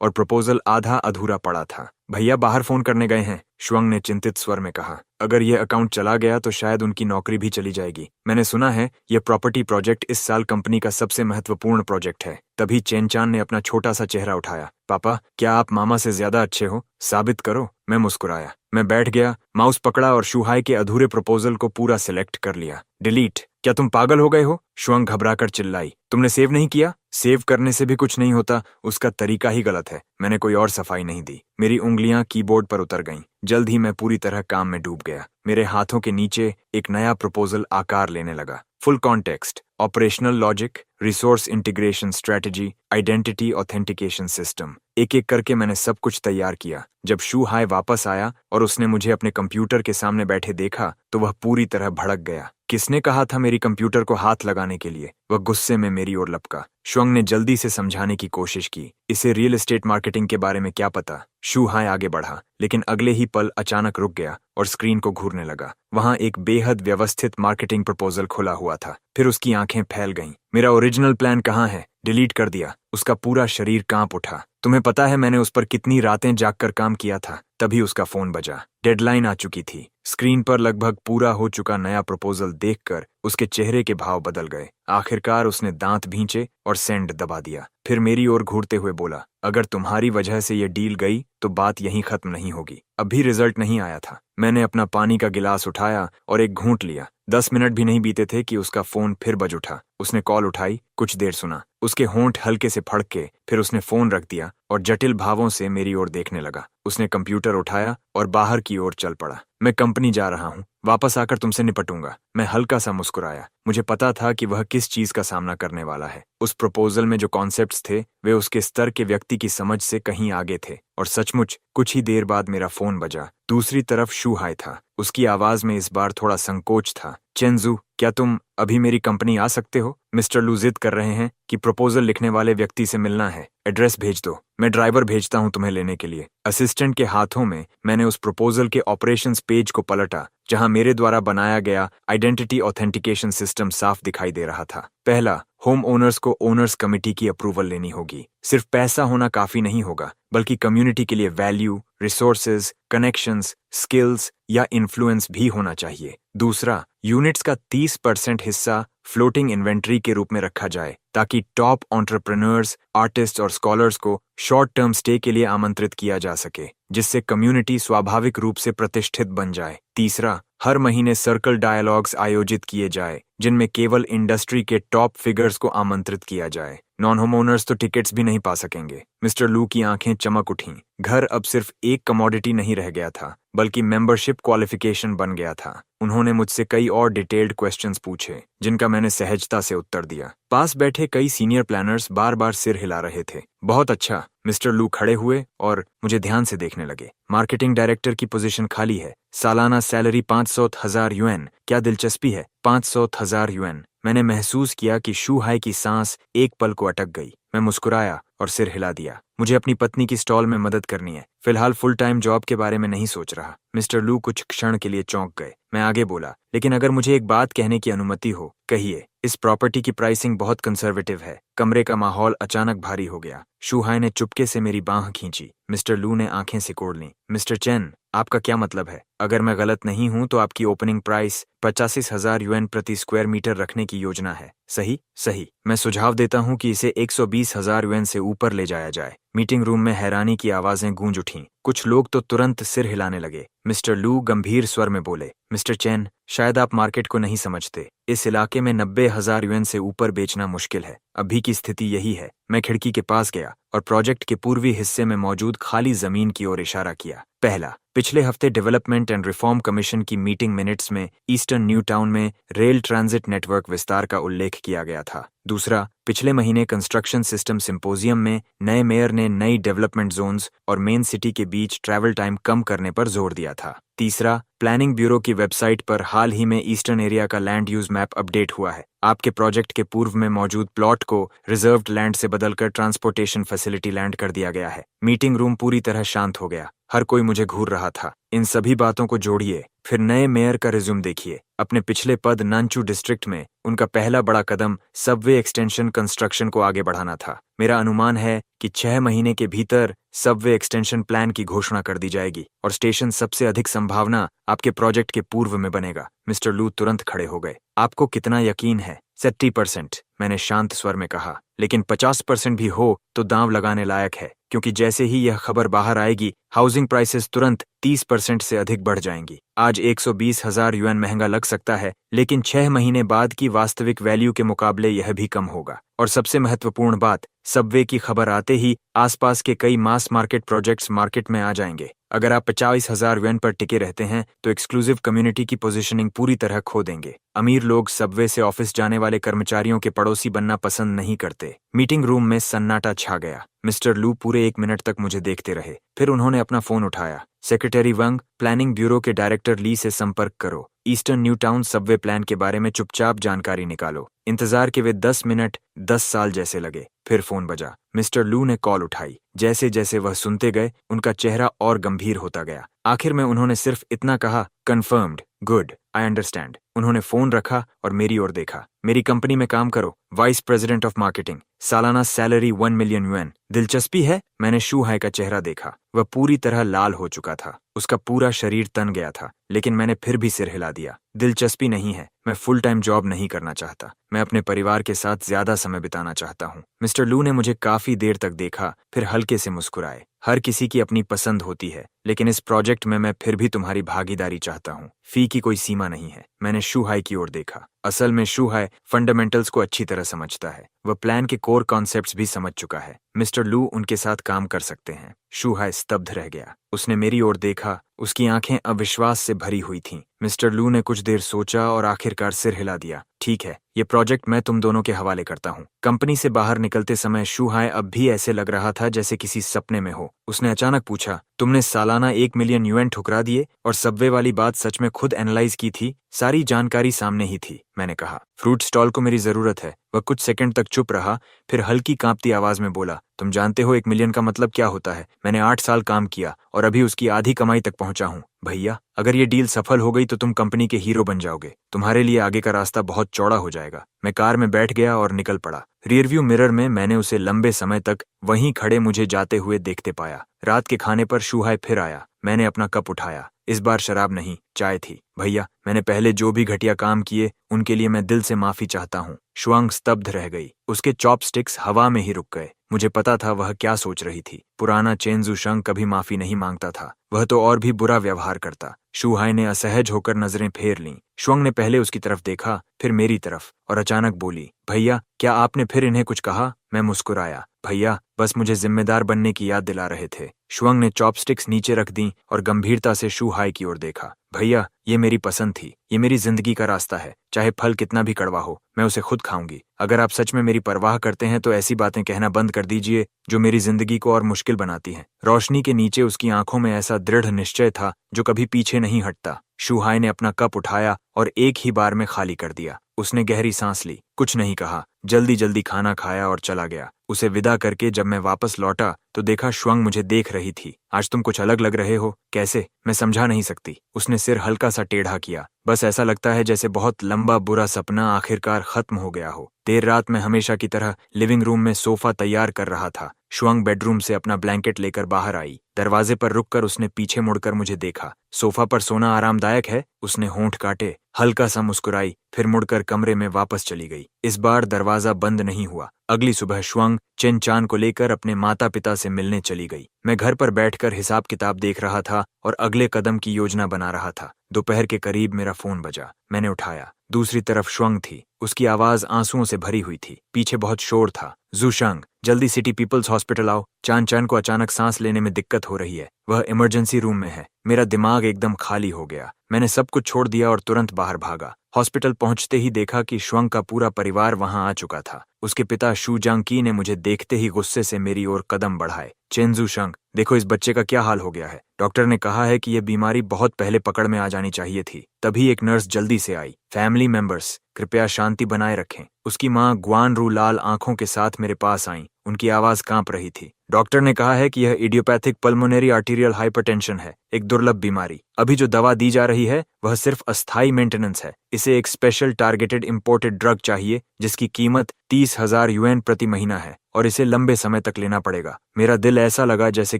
और प्रपोजल आधा अधूरा पड़ा था। भैया बाहर फोन करने गए हैं, श्वंग ने चिंतित स्वर में कहा। अगर यह अकाउंट चला गया तो शायद उनकी नौकरी भी चली जाएगी। मैंने सुना है यह प्रॉपर्टी प्रोजेक्ट इस साल कंपनी का सबसे महत्वपूर्ण प्रोजेक्ट है। तभी चेनचान ने अपना छोटा सा चेहरा उठाया। पापा, क्या आप मामा से ज्यादा अच्छे हो? साबित करो। मैं मुस्कुराया। मैं बैठ गया, माउस पकड़ा और शू हाई के अधूरे प्रपोजल को पूरा सिलेक्ट कर लिया। डिलीट। क्या तुम पागल हो गए हो? श्वंग घबराकर चिल्लाई। तुमने सेव नहीं किया? सेव करने से भी कुछ नहीं होता, उसका तरीका ही गलत है। मैंने कोई और सफाई नहीं दी। मेरी उंगलियां कीबोर्ड पर उतर गईं। जल्द ही मैं पूरी तरह काम में डूब गया। मेरे हाथों के नीचे एक नया प्रपोजल आकार लेने लगा। Full context, operational logic, resource integration strategy, identity authentication system. एक एक करके मैंने सब कुछ तैयार किया। जब शू हाई वापस आया और उसने मुझे अपने कंप्यूटर के सामने बैठे देखा तो वह पूरी तरह भड़क गया। किसने कहा था मेरी कंप्यूटर को हाथ लगाने के लिए? वह गुस्से में मेरी ओर लपका। श्वंग ने जल्दी से समझाने की कोशिश की। इसे रियल एस्टेट मार्केटिंग के बारे में क्या पता? शू हाई आगे बढ़ा, लेकिन अगले ही पल अचानक रुक गया और स्क्रीन को घूरने लगा। वहां एक बेहद व्यवस्थित मार्केटिंग प्रपोजल खुला हुआ था। फिर उसकी आंखें फैल गईं। मेरा ओरिजिनल प्लान कहाँ है? डिलीट कर दिया। उसका पूरा शरीर कांप उठा। तुम्हें पता है मैंने उस पर कितनी रातें जागकर काम किया था? तभी उसका फोन बजा। डेडलाइन आ चुकी थी। स्क्रीन पर लगभग पूरा हो चुका नया प्रपोजल देखकर उसके चेहरे के भाव बदल गए। आखिरकार उसने दांत भींचे और सेंड दबा दिया। फिर मेरी ओर घूरते हुए बोला, अगर तुम्हारी वजह से यह डील गई तो बात यहीं खत्म नहीं होगी। अभी रिजल्ट नहीं आया था। मैंने अपना पानी का गिलास उठाया और एक घूंट लिया। 10 मिनट भी नहीं बीते थे कि उसका फोन फिर बज उठा। उसने कॉल उठाई, कुछ देर सुना। उसके होंठ हल्के से फड़के, फिर उसने फोन रख दिया और जटिल भावों से मेरी ओर देखने लगा। उसने कंप्यूटर उठाया और बाहर की ओर चल पड़ा। मैं कंपनी जा रहा हूँ, वापस आकर तुमसे निपटूंगा। मैं हल्का सा मुस्कुराया। मुझे पता था कि वह किस चीज का सामना करने वाला है। उस प्रपोजल में जो कॉन्सेप्ट्स थे वे उसके स्तर के व्यक्ति की समझ से कहीं आगे थे। और सचमुच कुछ ही देर बाद मेरा फोन बजा। दूसरी तरफ शू हाई था। उसकी आवाज में इस बार थोड़ा संकोच था। चेंजू, क्या तुम अभी मेरी कंपनी आ सकते हो? मिस्टर लू जिद कर रहे हैं कि प्रपोजल लिखने वाले व्यक्ति से मिलना है। एड्रेस भेज दो, मैं ड्राइवर भेजता हूं तुम्हें लेने के लिए। असिस्टेंट के हाथों में मैंने उस प्रपोजल के ऑपरेशंस पेज को पलटा जहां मेरे द्वारा बनाया गया आइडेंटिटी ऑथेंटिकेशन सिस्टम साफ दिखाई दे रहा था। पहला, होम ओनर्स को ओनर्स कमिटी की अप्रूवल लेनी होगी। सिर्फ पैसा होना काफी नहीं होगा, बल्कि कम्युनिटी के लिए वैल्यू, रिसोर्सेज, कनेक्शंस, स्किल्स या इन्फ्लुएंस भी होना चाहिए। दूसरा, यूनिट्स का 30% हिस्सा फ्लोटिंग इन्वेंट्री के रूप में रखा जाए ताकि टॉप एंटरप्रेन्योर्स, आर्टिस्ट और स्कॉलर्स को शॉर्ट टर्म स्टे के लिए आमंत्रित किया जा सके, जिससे कम्युनिटी स्वाभाविक रूप से प्रतिष्ठित बन जाए। तीसरा, हर महीने सर्कल डायलॉग्स आयोजित किए जाए जिनमें केवल इंडस्ट्री के टॉप फिगर्स को आमंत्रित किया जाए। नॉन होम ओनर्स तो टिकट्स भी नहीं पा सकेंगे। मिस्टर लू की आंखें चमक उठीं। घर अब सिर्फ एक कमोडिटी नहीं रह गया था, बल्कि मेंबरशिप क्वालिफिकेशन बन गया था। उन्होंने मुझसे कई और डिटेल्ड क्वेश्चंस पूछे, जिनका मैंने सहजता से उत्तर दिया। पास बैठे कई सीनियर प्लानर्स बार बार सिर हिला रहे थे। बहुत अच्छा। मिस्टर लू खड़े हुए और मुझे ध्यान से देखने लगे। मार्केटिंग डायरेक्टर की पोजीशन खाली है। सालाना सैलरी 500,000 युएन। क्या दिलचस्पी है? 500,000 युएन। मैंने महसूस किया कि शू हाई की सांस एक पल को अटक गई। मैं मुस्कुराया और सिर हिला दिया। मुझे अपनी पत्नी की स्टॉल में मदद करनी है। फिलहाल फुल टाइम जॉब के बारे में नहीं सोच रहा। मिस्टर लू कुछ क्षण के लिए चौंक गए। मैं आगे बोला, लेकिन अगर मुझे एक बात कहने की अनुमति हो, कहिए। इस प्रॉपर्टी की प्राइसिंग बहुत कंजर्वेटिव है। कमरे का माहौल अचानक भारी हो गया। शू हाई ने चुपके से मेरी बांह खींची। मिस्टर लू ने आंखें सिकोड़ लीं। मिस्टर चेन, आपका क्या मतलब है? अगर मैं गलत नहीं हूं तो आपकी ओपनिंग प्राइस 85,000 युएन प्रति स्क्वायर मीटर रखने की योजना है, सही? सही। मैं सुझाव देता हूं कि इसे 120,000 युएन से ऊपर ले जाया जाए। मीटिंग रूम में हैरानी की आवाजें गूंज उठीं। कुछ लोग तो तुरंत सिर हिलाने लगे। मिस्टर लू गंभीर स्वर में बोले, मिस्टर चेन, शायद आप मार्केट को नहीं समझते। इस इलाके में 90,000 युएन से ऊपर बेचना मुश्किल है। अभी की स्थिति यही है। मैं खिड़की के पास गया और प्रोजेक्ट के पूर्वी हिस्से में मौजूद खाली जमीन की ओर इशारा किया। पहला, पिछले हफ्ते डेवलपमेंट एंड रिफॉर्म कमीशन की मीटिंग मिनट्स में ईस्टर्न न्यू टाउन में रेल ट्रांजिट नेटवर्क विस्तार का उल्लेख किया गया था। दूसरा, पिछले महीने कंस्ट्रक्शन सिस्टम सिंपोजियम में नए मेयर ने नई डेवलपमेंट जोन्स और मेन सिटी के बीच ट्रैवल टाइम कम करने पर जोर दिया था। तीसरा, प्लानिंग ब्यूरो की वेबसाइट पर हाल ही में ईस्टर्न एरिया का लैंड यूज मैप अपडेट हुआ है। आपके प्रोजेक्ट के पूर्व में मौजूद प्लॉट को रिजर्व्ड लैंड से बदलकर ट्रांसपोर्टेशन फैसिलिटी लैंड कर दिया गया है। मीटिंग रूम पूरी तरह शांत हो गया। हर कोई मुझे घूर रहा था। इन सभी बातों को जोड़िए, फिर नए मेयर का रिज्यूम देखिए। अपने पिछले पद नानचू डिस्ट्रिक्ट में उनका पहला बड़ा कदम सबवे एक्सटेंशन कंस्ट्रक्शन को आगे बढ़ाना था। मेरा अनुमान है कि 6 महीने के भीतर सबवे एक्सटेंशन प्लान की घोषणा कर दी जाएगी और स्टेशन सबसे अधिक संभावना आपके प्रोजेक्ट के पूर्व में बनेगा। मिस्टर लू तुरंत खड़े हो गए। आपको कितना यकीन है? 70%, मैंने शांत स्वर में कहा। लेकिन 50% भी हो तो दांव लगाने लायक है, क्योंकि जैसे ही यह खबर बाहर आएगी, हाउसिंग प्राइसेस तुरंत 30% से अधिक बढ़ जाएंगी। आज 120,000 युएन महंगा लग सकता है, लेकिन 6 महीने बाद की वास्तविक वैल्यू के मुकाबले यह भी कम होगा। और सबसे महत्वपूर्ण बात, सबवे की खबर आते ही आसपास के कई मास मार्केट प्रोजेक्ट्स मार्केट में आ जाएंगे। अगर आप 50,000 युएन पर टिके रहते हैं तो एक्सक्लूसिव कम्युनिटी की पोजीशनिंग पूरी तरह खो देंगे। अमीर लोग सबवे से ऑफिस जाने वाले कर्मचारियों के पड़ोसी बनना पसंद नहीं करते। मीटिंग रूम में सन्नाटा छा गया। मिस्टर लू पूरे 1 मिनट तक मुझे देखते रहे। फिर उन्होंने अपना फोन उठाया। सेक्रेटरी वंग, प्लानिंग ब्यूरो के डायरेक्टर ली से संपर्क करो। Eastern new town Subway plan के बारे में चुपचाप जानकारी निकालो। इंतजार के वे 10 मिनट 10 साल जैसे लगे। फिर फोन बजा। मिस्टर लू ने कॉल उठाई। जैसे जैसे वह सुनते गए, उनका चेहरा और गंभीर होता गया। आखिर में उन्होंने सिर्फ इतना कहा, कंफर्म्ड, गुड, आई अंडरस्टैंड। उन्होंने फोन रखा और मेरी ओर देखा। मेरी कंपनी में काम करो, वाइस प्रेसिडेंट ऑफ मार्केटिंग, सालाना सैलरी 1 मिलियन युएन। दिलचस्पी है? मैंने शू हाई का चेहरा देखा। वह पूरी तरह लाल हो चुका था। उसका पूरा शरीर तन गया था, लेकिन मैंने फिर भी सिर हिला दिया। दिलचस्पी नहीं है। मैं फुल टाइम जॉब नहीं करना चाहता। मैं अपने परिवार के साथ ज्यादा समय बिताना चाहता हूँ। मिस्टर लू ने मुझे काफी देर तक देखा, फिर हल्के से मुस्कुराए। हर किसी की अपनी पसंद होती है, लेकिन इस प्रोजेक्ट में मैं फिर भी तुम्हारी भागीदारी चाहता हूँ। फी की कोई सीमा नहीं है। मैंने शू हाई की ओर देखा। असल में शू हाई फंडामेंटल्स को अच्छी तरह समझता है। वह प्लान के कोर कॉन्सेप्ट्स भी समझ चुका है। मिस्टर लू उनके साथ काम कर सकते हैं। शू हाई स्तब्ध रह गया। उसने मेरी ओर देखा। उसकी आंखें अविश्वास से भरी हुई थीं। मिस्टर लू ने कुछ देर सोचा और आखिरकार सिर हिला दिया। ठीक है, ये प्रोजेक्ट मैं तुम दोनों के हवाले करता हूँ। कंपनी से बाहर निकलते समय शू हाई अब भी ऐसे लग रहा था जैसे किसी सपने में हो। उसने अचानक पूछा, तुमने सालाना 1 मिलियन युएन ठुकरा दिए और सबवे वाली बात सच में खुद एनालाइज की थी? सारी जानकारी सामने ही थी। मैंने कहा, फ्रूट स्टॉल को मेरी जरूरत है। वह कुछ सेकंड तक चुप रहा, फिर हल्की कांपती आवाज में बोला, तुम जानते हो 1 मिलियन का मतलब क्या होता है? मैंने 8 साल काम किया और अभी उसकी आधी कमाई तक पहुंचा हूं। भैया, अगर ये डील सफल हो गई तो तुम कंपनी के हीरो बन जाओगे। तुम्हारे लिए आगे का रास्ता बहुत चौड़ा हो जाएगा। मैं कार में बैठ गया और निकल पड़ा। रियरव्यू मिरर में मैंने उसे लंबे समय तक वहीं खड़े मुझे जाते हुए देखते पाया। रात के खाने पर शू हाई फिर आया। मैंने अपना कप उठाया। इस बार शराब नहीं, चाय थी। भैया, मैंने पहले जो भी घटिया काम किए उनके लिए मैं दिल से माफी चाहता हूँ। शुआंग स्तब्ध रह गई। उसके चॉपस्टिक्स हवा में ही रुक गए। मुझे पता था वह क्या सोच रही थी। पुराना चेन ज़ुशंग कभी माफी नहीं मांगता था। वह तो और भी बुरा व्यवहार करता। शू हाई ने असहज होकर नजरें फेर लीं। शुआंग ने पहले उसकी तरफ देखा, फिर मेरी तरफ, और अचानक बोली, भैया, क्या आपने फिर इन्हें कुछ कहा? मैं मुस्कुराया। भैया, बस मुझे जिम्मेदार बनने की याद दिला रहे थे। शुआंग ने चॉपस्टिक्स नीचे रख दी और गंभीरता से शू हाई की ओर देखा। भैया, ये मेरी पसंद थी। ये मेरी जिंदगी का रास्ता है। चाहे फल कितना भी कड़वा हो, मैं उसे खुद खाऊंगी। अगर आप सच में मेरी परवाह करते हैं तो ऐसी बातें कहना बंद कर दीजिए जो मेरी जिंदगी को और मुश्किल बनाती हैं। रोशनी के नीचे उसकी आंखों में ऐसा दृढ़ निश्चय था जो कभी पीछे नहीं हटता। शू हाई ने अपना कप उठाया और एक ही बार में खाली कर दिया। उसने गहरी सांस ली, कुछ नहीं कहा, जल्दी जल्दी खाना खाया और चला गया। उसे विदा करके जब मैं वापस लौटा तो देखा शुआंग मुझे देख रही थी। आज तुम कुछ अलग लग रहे हो। कैसे? मैं समझा नहीं सकती। उसने सिर हल्का सा टेढ़ा किया। बस ऐसा लगता है जैसे बहुत लंबा बुरा सपना आखिरकार खत्म हो गया हो। देर रात में हमेशा की तरह लिविंग रूम में सोफा तैयार कर रहा था। शुआंग बेडरूम से अपना ब्लैंकेट लेकर बाहर आई। दरवाजे पर रुककर उसने पीछे मुड़कर मुझे देखा। सोफा पर सोना आरामदायक है? उसने होंठ काटे, हल्का सा मुस्कुराई, फिर मुड़कर कमरे में वापस चली गई। इस बार दरवाजा बंद नहीं हुआ। अगली सुबह शुआंग चेन चान को लेकर अपने माता पिता से मिलने चली गई। मैं घर पर बैठकर हिसाब किताब देख रहा था और अगले कदम की योजना बना रहा था। दोपहर के करीब मेरा फोन बजा। मैंने उठाया। दूसरी तरफ शुआंग थी। उसकी आवाज आंसुओं से भरी हुई थी। पीछे बहुत शोर था। जूशंग, जल्दी सिटी पीपल्स हॉस्पिटल आओ। चान चान को अचानक सांस लेने में दिक्कत हो रही है। वह इमरजेंसी रूम में है। मेरा दिमाग एकदम खाली हो गया। मैंने सब कुछ छोड़ दिया और तुरंत बाहर भागा। हॉस्पिटल पहुंचते ही देखा कि श्वंग का पूरा परिवार वहां आ चुका था। उसके पिता शू जांकी ने मुझे देखते ही गुस्से से मेरी ओर कदम बढ़ाए। चेंजू शंग, देखो इस बच्चे का क्या हाल हो गया है। डॉक्टर ने कहा है कि यह बीमारी बहुत पहले पकड़ में आ जानी चाहिए थी। तभी एक नर्स जल्दी से आई। फैमिली मेंबर्स, कृपया शांति बनाए रखें। उसकी मां ग्वान रू लाल आंखों के साथ मेरे पास आई। उनकी आवाज कांप रही थी। डॉक्टर ने कहा है कि यह इडियोपैथिक पल्मोनरी आर्टीरियल हाइपरटेंशन है, एक दुर्लभ बीमारी। अभी जो दवा दी जा रही है वह सिर्फ अस्थायी मेंटेनेंस है। इसे एक स्पेशल टारगेटेड इंपोर्टेड ड्रग चाहिए जिसकी कीमत 30,000 युएन प्रति महीना है और इसे लंबे समय तक लेना पड़ेगा। मेरा दिल ऐसा लगा जैसे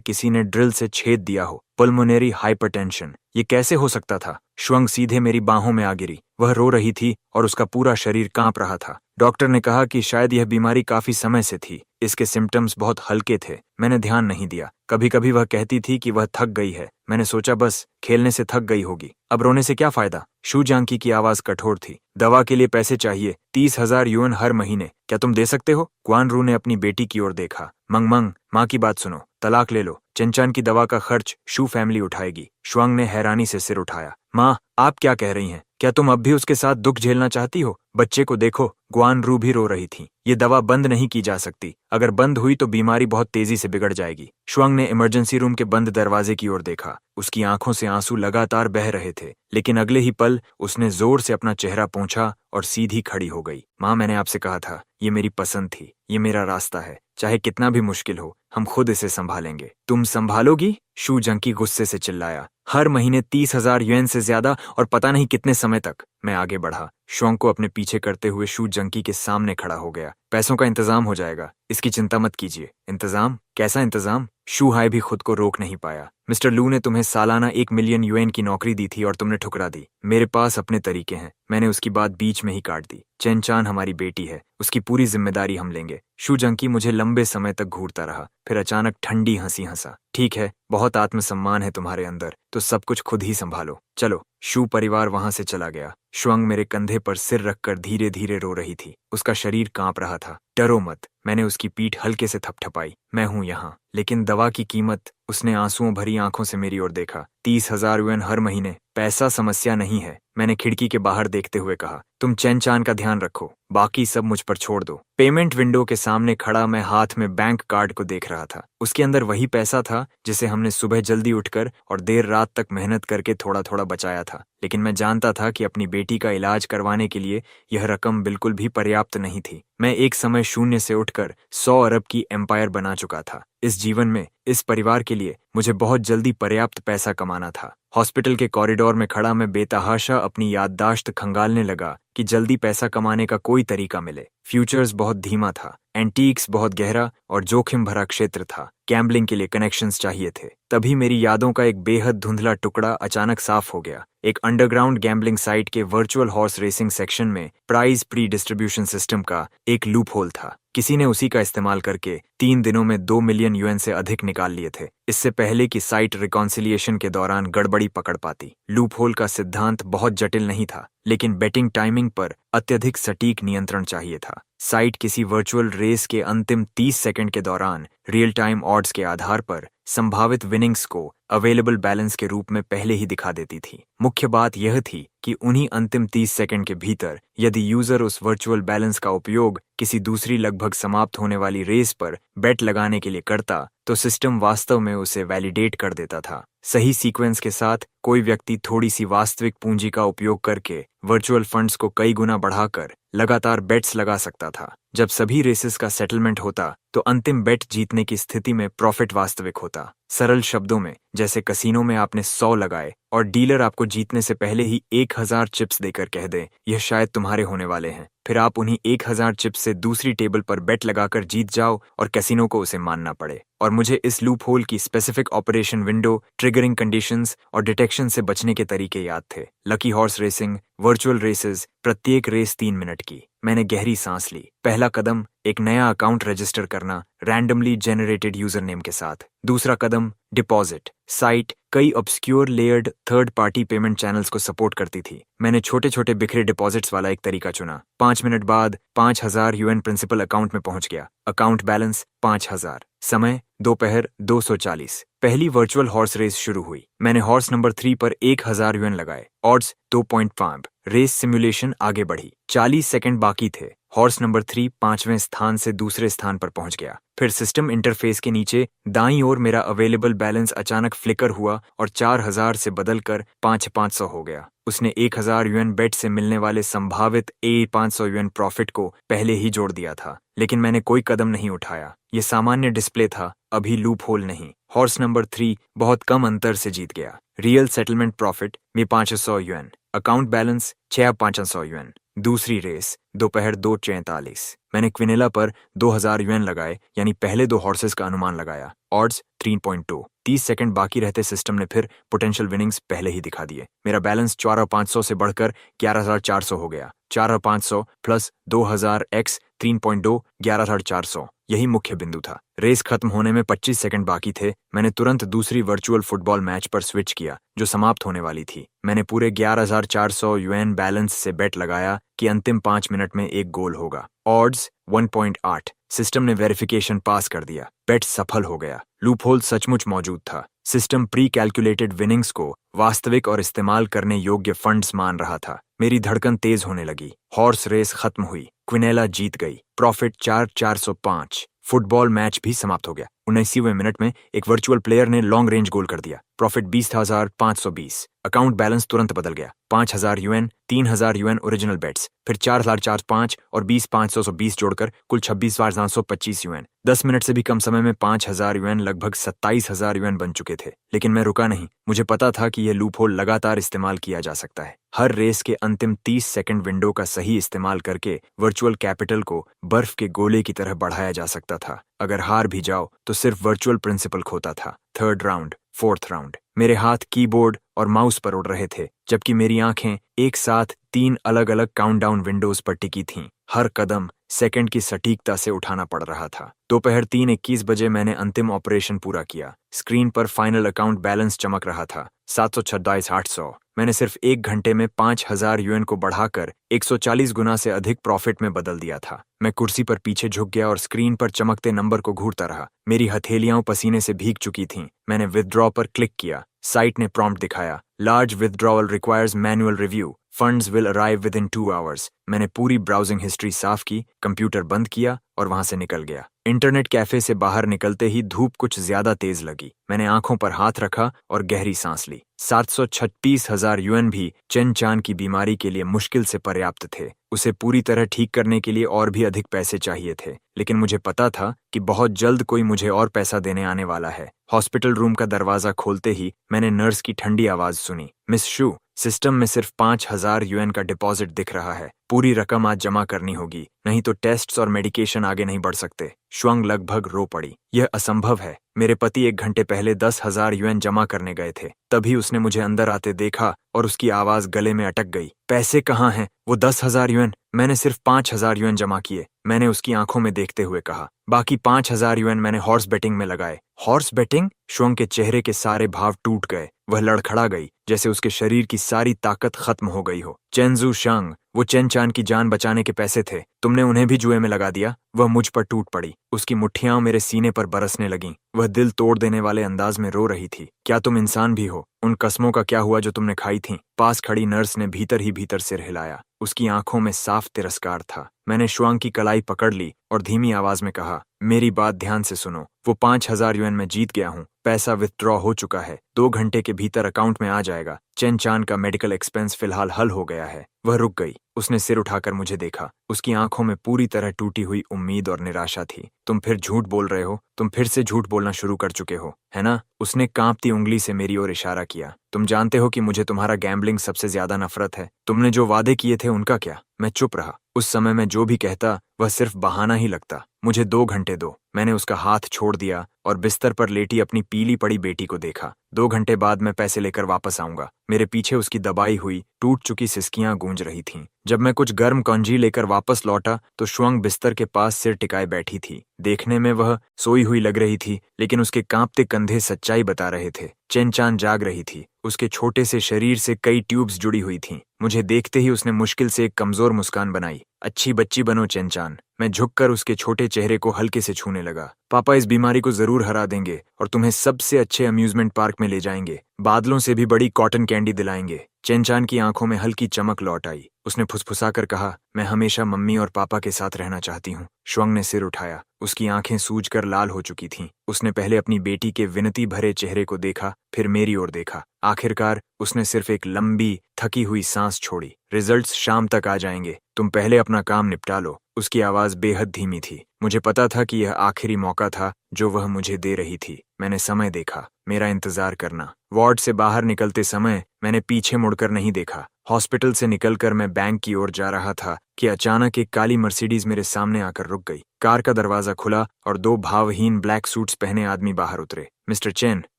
किसी ने ड्रिल से छेद दिया हो। पल्मोनरी हाइपरटेंशन, ये कैसे हो सकता था? श्वंग सीधे मेरी बाहों में आ गिरी। वह रो रही थी और उसका पूरा शरीर कांप रहा था। डॉक्टर ने कहा कि शायद यह बीमारी काफी समय से थी। इसके सिम्टम्स बहुत हल्के थे। मैंने ध्यान नहीं दिया। कभी कभी वह कहती थी कि वह थक गई है। मैंने सोचा बस खेलने से थक गई होगी, अब रोने से क्या फायदा। शू जांकी की आवाज कठोर थी। दवा के लिए पैसे चाहिए, 30,000 युएन हर महीने। क्या तुम दे सकते हो? क्वान रू ने अपनी बेटी की ओर देखा। मंगमंग, माँ की बात सुनो, तलाक ले लो। चंचान की दवा का खर्च शू फैमिली उठाएगी। श्वंग ने हैरानी से सिर उठाया। माँ, आप क्या कह रही हैं? क्या तुम अब भी उसके साथ दुख झेलना चाहती हो? बच्चे को देखो। ग्वान रू भी रो रही थी। ये दवा बंद नहीं की जा सकती। अगर बंद हुई तो बीमारी बहुत तेजी से बिगड़ जाएगी। श्वंग ने इमरजेंसी रूम के बंद दरवाजे की ओर देखा। उसकी आंखों से आंसू लगातार बह रहे थे, लेकिन अगले ही पल उसने जोर से अपना चेहरा पोंछा और सीधी खड़ी हो गई। माँ, मैंने आपसे कहा था, ये मेरी पसंद थी, ये मेरा रास्ता है। चाहे कितना भी मुश्किल हो, हम खुद इसे संभालेंगे। तुम संभालोगी? शू जंकी गुस्से से चिल्लाया। हर महीने 30,000 युएन से ज्यादा और पता नहीं कितने समय तक। मैं आगे बढ़ा, श्वंग को अपने पीछे करते हुए शू जंकी के सामने खड़ा हो गया। पैसों का इंतजाम हो जाएगा, इसकी चिंता मत कीजिए। इंतजाम? कैसा इंतजाम? शू हाय भी खुद को रोक नहीं पाया। मिस्टर लू ने तुम्हें सालाना 1 मिलियन युएन की नौकरी दी थी और तुमने ठुकरा दी। मेरे पास अपने तरीके हैं। मैंने उसकी बात बीच में ही काट दी। चेनचान हमारी बेटी है, उसकी पूरी जिम्मेदारी हम लेंगे। शू जंकी मुझे लंबे समय तक घूरता रहा, फिर अचानक ठंडी हंसी हंसा। ठीक है, बहुत आत्मसम्मान है तुम्हारे अंदर, तो सब कुछ खुद ही संभालो। चलो। शू परिवार वहां से चला गया। श्वंग मेरे कंधे पर सिर रखकर धीरे धीरे रो रही थी। उसका शरीर कांप रहा था। डरो मत, मैंने उसकी पीठ हल्के से थपथपाई। मैं हूं यहाँ। लेकिन दवा की कीमत? उसने आंसुओं भरी आंखों से मेरी ओर देखा। 30,000 युएन हर महीने। पैसा समस्या नहीं है, मैंने खिड़की के बाहर देखते हुए कहा। तुम चैन का ध्यान रखो, बाकी सब मुझ पर छोड़ दो। पेमेंट विंडो के सामने खड़ा मैं हाथ में बैंक कार्ड को देख रहा था। उसके अंदर वही पैसा था जिसे हमने सुबह जल्दी उठकर और देर रात तक मेहनत करके थोड़ा थोड़ा बचाया था। लेकिन मैं जानता था कि अपनी बेटी का इलाज करवाने के लिए यह रकम बिल्कुल भी पर्याप्त नहीं थी। मैं एक समय शून्य से उठकर 100 अरब की एम्पायर बना चुका था। इस जीवन में, इस परिवार के लिए मुझे बहुत जल्दी पर्याप्त पैसा कमाना था। हॉस्पिटल के कॉरिडोर में खड़ा मैं बेतहाशा अपनी याददाश्त खंगालने लगा कि जल्दी पैसा कमाने का कोई तरीका मिले। फ्यूचर्स बहुत धीमा था, एंटीक्स बहुत गहरा और जोखिम भरा क्षेत्र था। गैम्बलिंग के लिए कनेक्शंस चाहिए थे। तभी मेरी यादों का एक बेहद धुंधला टुकड़ा अचानक साफ हो गया। एक अंडरग्राउंड गैम्बलिंग साइट के वर्चुअल हॉर्स रेसिंग सेक्शन में प्राइज प्री डिस्ट्रीब्यूशन सिस्टम का एक लूप होल था। किसी ने उसी का इस्तेमाल करके 3 दिनों में 2 मिलियन युएन से अधिक निकाल लिए थे, इससे पहले कि साइट रिकॉन्सिलिएशन के दौरान गड़बड़ी पकड़ पाती। लूप होल का सिद्धांत बहुत जटिल नहीं था, लेकिन बेटिंग टाइमिंग पर अत्यधिक सटीक नियंत्रण चाहिए था। साइट किसी वर्चुअल रेस के अंतिम 30 सेकंड के दौरान रियल टाइम ऑड्स के आधार पर संभावित विनिंग्स को अवेलेबल बैलेंस के रूप में पहले ही दिखा देती थी। मुख्य बात यह थी कि उन्हीं अंतिम 30 सेकंड के भीतर यदि यूजर उस वर्चुअल बैलेंस का उपयोग किसी दूसरी लगभग समाप्त होने वाली रेस पर बेट लगाने के लिए करता, तो सिस्टम वास्तव में उसे वैलिडेट कर देता था। सही सीक्वेंस के साथ कोई व्यक्ति थोड़ी सी वास्तविक पूंजी का उपयोग करके वर्चुअल फंड्स को कई गुना बढ़ाकर लगातार बेट्स लगा सकता था। जब सभी रेसेस का सेटलमेंट होता तो अंतिम बेट जीतने की स्थिति में प्रॉफिट वास्तविक होता। सरल शब्दों में, जैसे कसीनो में आपने 100 लगाए और डीलर आपको जीतने से पहले ही 1000 चिप्स देकर कह दे यह शायद तुम्हारे होने वाले हैं। फिर आप उन्हीं 1000 चिप्स से दूसरी टेबल पर बेट लगाकर जीत जाओ और कैसीनो को उसे मानना पड़े। और मुझे इस लूप होल की specific operation window, triggering conditions और डिटेक्शन से बचने के तरीके याद थे। Lucky horse racing, virtual races, प्रत्येक रेस 3 मिनट की। मैंने गहरी सांस ली। पहला कदम, एक नया अकाउंट रजिस्टर करना रैंडमली जेनरेटेड यूजर नेम के साथ। दूसरा कदम, डिपॉजिट। साइट कई obscure layered third party payment channels को सपोर्ट करती थी। मैंने छोटे छोटे बिखरे डिपॉजिट्स वाला एक तरीका चुना। 5 मिनट बाद 5,000 यूएन प्रिंसिपल अकाउंट में पहुंच गया। Account balance 5,000। समय दोपहर 2:40। पहली वर्चुअल हॉर्स रेस शुरू हुई। मैंने हॉर्स नंबर 3 पर 1,000 यूएन लगाए। ऑड्स 2.5। रेस सिमुलेशन आगे बढ़ी। 40 सेकंड बाकी थे। हॉर्स नंबर 3 5वें स्थान से दूसरे स्थान पर पहुंच गया। फिर सिस्टम इंटरफेस के नीचे दाईं ओर मेरा अवेलेबल बैलेंस अचानक फ्लिकर हुआ और 4,000 से बदलकर 5,500 हो गया। उसने 1,000 यूएन बेट से मिलने वाले संभावित 500 यूएन प्रॉफिट को पहले ही जोड़ दिया था, लेकिन मैंने कोई कदम नहीं उठाया। ये सामान्य डिस्प्ले था, अभी लूप होल नहीं। हॉर्स नंबर 3 बहुत कम अंतर से जीत गया। रियल सेटलमेंट प्रॉफिट में 500 यूएन। Account balance 6,500 UN. दूसरी रेस दोपहर 2:43। मैंने क्विनेला पर 2,000 यूएन लगाए, यानी पहले 2 हॉर्सेस का अनुमान लगाया। ऑड्स 3.2। 30 सेकंड बाकी रहते सिस्टम ने फिर पोटेंशियल विनिंग्स पहले ही दिखा दिए। मेरा बैलेंस 4,500 से बढ़कर 11,400 हो गया। 4,500 प्लस 2,000 x 3.2 11,400। यही मुख्य बिंदु था। रेस खत्म होने में 25 सेकंड बाकी थे। मैंने तुरंत दूसरी वर्चुअल फुटबॉल मैच पर स्विच किया, जो समाप्त होने वाली थी। मैंने पूरे 11,400 यूएन बैलेंस से बेट लगाया कि अंतिम 5 मिनट में एक गोल होगा। ऑड्स 1.8। सिस्टम ने वेरिफिकेशन पास कर दिया। बेट सफल हो गया। लूपहोल सचमुच मौजूद था। सिस्टम प्री कैलकुलेटेड विनिंग्स को वास्तविक और इस्तेमाल करने योग्य फंड्स मान रहा था। मेरी धड़कन तेज होने लगी। हॉर्स रेस खत्म हुई। क्विनेला जीत गई। प्रॉफिट 4,405। फुटबॉल मैच भी समाप्त हो गया। 19वें मिनट में एक वर्चुअल प्लेयर ने लॉन्ग रेंज गोल कर दिया। प्रॉफिट 20,520। अकाउंट बैलेंस तुरंत बदल गया। 5,000 यूएन, 3,000 यूएन ओरिजिनल बेट्स, फिर 4,405 और 20,520 जोड़कर कुल 26,925 यूएन। 10 मिनट से भी कम समय में 5,000 यूएन लगभग 27,000 यूएन बन चुके थे। लेकिन मैं रुका नहीं। मुझे पता था कि यह लूपहोल लगातार इस्तेमाल किया जा सकता है। हर रेस के अंतिम 30 सेकंड विंडो का सही इस्तेमाल करके वर्चुअल कैपिटल को बर्फ के गोले की तरह बढ़ाया जा सकता था। अगर हार भी जाओ तो सिर्फ वर्चुअल प्रिंसिपल खोता था। 3rd round, 4th round. मेरे हाथ कीबोर्ड और माउस पर उड़ रहे थे, जबकि मेरी आंखें एक साथ 3 अलग अलग काउंटडाउन विंडोज पर टिकी थीं। हर कदम सेकंड की सटीकता से उठाना पड़ रहा था। दोपहर 3:21 बजे मैंने अंतिम ऑपरेशन पूरा किया। स्क्रीन पर फाइनल अकाउंट बैलेंस चमक रहा था, 726,800। मैंने सिर्फ 1 घंटे में 5,000 यूएन को बढ़ाकर 140 गुना से अधिक प्रॉफिट में बदल दिया था। मैं कुर्सी पर पीछे झुक गया और स्क्रीन पर चमकते नंबर को घूरता रहा। मेरी हथेलियां पसीने से भीग चुकी थीं। मैंने विथड्रॉ पर क्लिक किया। साइट ने प्रॉम्प्ट दिखाया, large withdrawal requires manual review, funds will arrive with in 2 hours. मैंने पूरी ब्राउजिंग हिस्ट्री साफ की, कंप्यूटर बंद किया और वहां से निकल गया। इंटरनेट कैफे से बाहर निकलते ही धूप कुछ ज्यादा तेज लगी। मैंने आंखों पर हाथ रखा और गहरी सांस ली। 736,000 यूएन भी चेन चान की बीमारी के लिए मुश्किल से पर्याप्त थे। उसे पूरी तरह ठीक करने के लिए और भी अधिक पैसे चाहिए थे, लेकिन मुझे पता था कि बहुत जल्द कोई मुझे और पैसा देने आने वाला है। हॉस्पिटल रूम का दरवाजा खोलते ही मैंने नर्स की ठंडी आवाज सुनी, मिस शू, सिस्टम में सिर्फ 5,000 यूएन का डिपॉजिट दिख रहा है। पूरी रकम आज जमा करनी होगी, नहीं तो टेस्ट्स और मेडिकेशन आगे नहीं बढ़ सकते। श्वंग लगभग रो पड़ी। यह असंभव है। मेरे पति 1 घंटे पहले 10,000 यूएन जमा करने गए थे। तभी उसने मुझे अंदर आते देखा और उसकी आवाज गले में अटक गई। पैसे कहाँ हैं? वो 10,000 यूएन। मैंने सिर्फ 5,000 यूएन जमा किए, मैंने उसकी आंखों में देखते हुए कहा। बाकी 5,000 यूएन मैंने हॉर्स बेटिंग में लगाए। Horse betting? श्वंग के चेहरे के सारे भाव टूट गए। वह लड़खड़ा गई, जैसे उसके शरीर की सारी ताकत खत्म हो गई हो। चेंजू शांग, वो चेन चान की जान बचाने के पैसे थे, तुमने उन्हें भी जुए में लगा दिया। वह मुझ पर टूट पड़ी। उसकी मुट्ठियां मेरे सीने पर बरसने लगीं। वह दिल तोड़ देने वाले अंदाज में रो रही थी। क्या तुम इंसान भी हो? उन कसमों का क्या हुआ जो तुमने खाई थीं? पास खड़ी नर्स ने भीतर ही भीतर सिर हिलाया। उसकी आंखों में साफ तिरस्कार था। मैंने श्वांग की कलाई पकड़ ली और धीमी आवाज में कहा, मेरी बात ध्यान से सुनो। वो 5,000 यूएन में जीत गया हूँ। पैसा विथड्रॉ हो चुका है। 2 घंटे के भीतर अकाउंट में आ जाएगा। चेन चान का मेडिकल एक्सपेंस फिलहाल हल हो गया है। वह रुक गई। उसने सिर उठाकर मुझे देखा। उसकी आंखों में पूरी तरह टूटी हुई उम्मीद और निराशा थी। तुम फिर झूठ बोल रहे हो। तुम फिर से झूठ बोलना शुरू कर चुके हो, है ना? उसने कांपती उंगली से मेरी ओर इशारा किया। तुम जानते हो कि मुझे तुम्हारा गैम्बलिंग सबसे ज्यादा नफरत है। तुमने जो वादे किए थे उनका क्या? मैं चुप रहा। उस समय मैं जो भी कहता वह सिर्फ बहाना ही लगता। मुझे 2 घंटे दो। मैंने उसका हाथ छोड़ दिया और बिस्तर पर लेटी अपनी पीली पड़ी बेटी को देखा। 2 घंटे बाद मैं पैसे लेकर वापस आऊंगा। मेरे पीछे उसकी दबाई हुई टूट चुकी सिसकियां गूंज रही थीं। जब मैं कुछ गर्म कंजी लेकर वापस लौटा तो श्वंग बिस्तर के पास सिर टिकाए बैठी थी। देखने में वह सोई हुई लग रही थी, लेकिन उसके कांपते कंधे सच्चाई बता रहे थे। चेनचान जाग रही थी। उसके छोटे से शरीर से कई ट्यूब्स जुड़ी हुई थीं। मुझे देखते ही उसने मुश्किल से एक कमजोर मुस्कान बनाई। अच्छी बच्ची बनो चेनचान। मैं झुककर उसके छोटे चेहरे को हल्के से छूने लगा। पापा इस बीमारी को जरूर हरा देंगे और तुम्हें सबसे अच्छे अम्यूजमेंट पार्क में ले जाएंगे। बादलों से भी बड़ी कॉटन कैंडी दिलाएंगे। चेनचान की आंखों में हल्की चमक लौट आई। उसने फुसफुसाकर कहा, मैं हमेशा मम्मी और पापा के साथ रहना चाहती हूँ। श्वंग ने सिर उठाया। उसकी आंखें सूजकर लाल हो चुकी थीं। उसने पहले अपनी बेटी के विनती भरे चेहरे को देखा, फिर मेरी ओर देखा। आखिरकार उसने सिर्फ एक लंबी थकी हुई सांस छोड़ी। रिजल्ट्स शाम तक आ जाएंगे, तुम पहले अपना काम निपटा लो। उसकी आवाज बेहद धीमी थी। मुझे पता था कि यह आखिरी मौका था जो वह मुझे दे रही थी। मैंने समय देखा, मेरा इंतजार करना। वार्ड से बाहर निकलते समय मैंने पीछे मुड़कर नहीं देखा। हॉस्पिटल से निकलकर मैं बैंक की ओर जा रहा था कि अचानक एक काली मर्सिडीज मेरे सामने आकर रुक गई। कार का दरवाजा खुला और 2 भावहीन ब्लैक सूट्स पहने आदमी बाहर उतरे। मिस्टर चेन,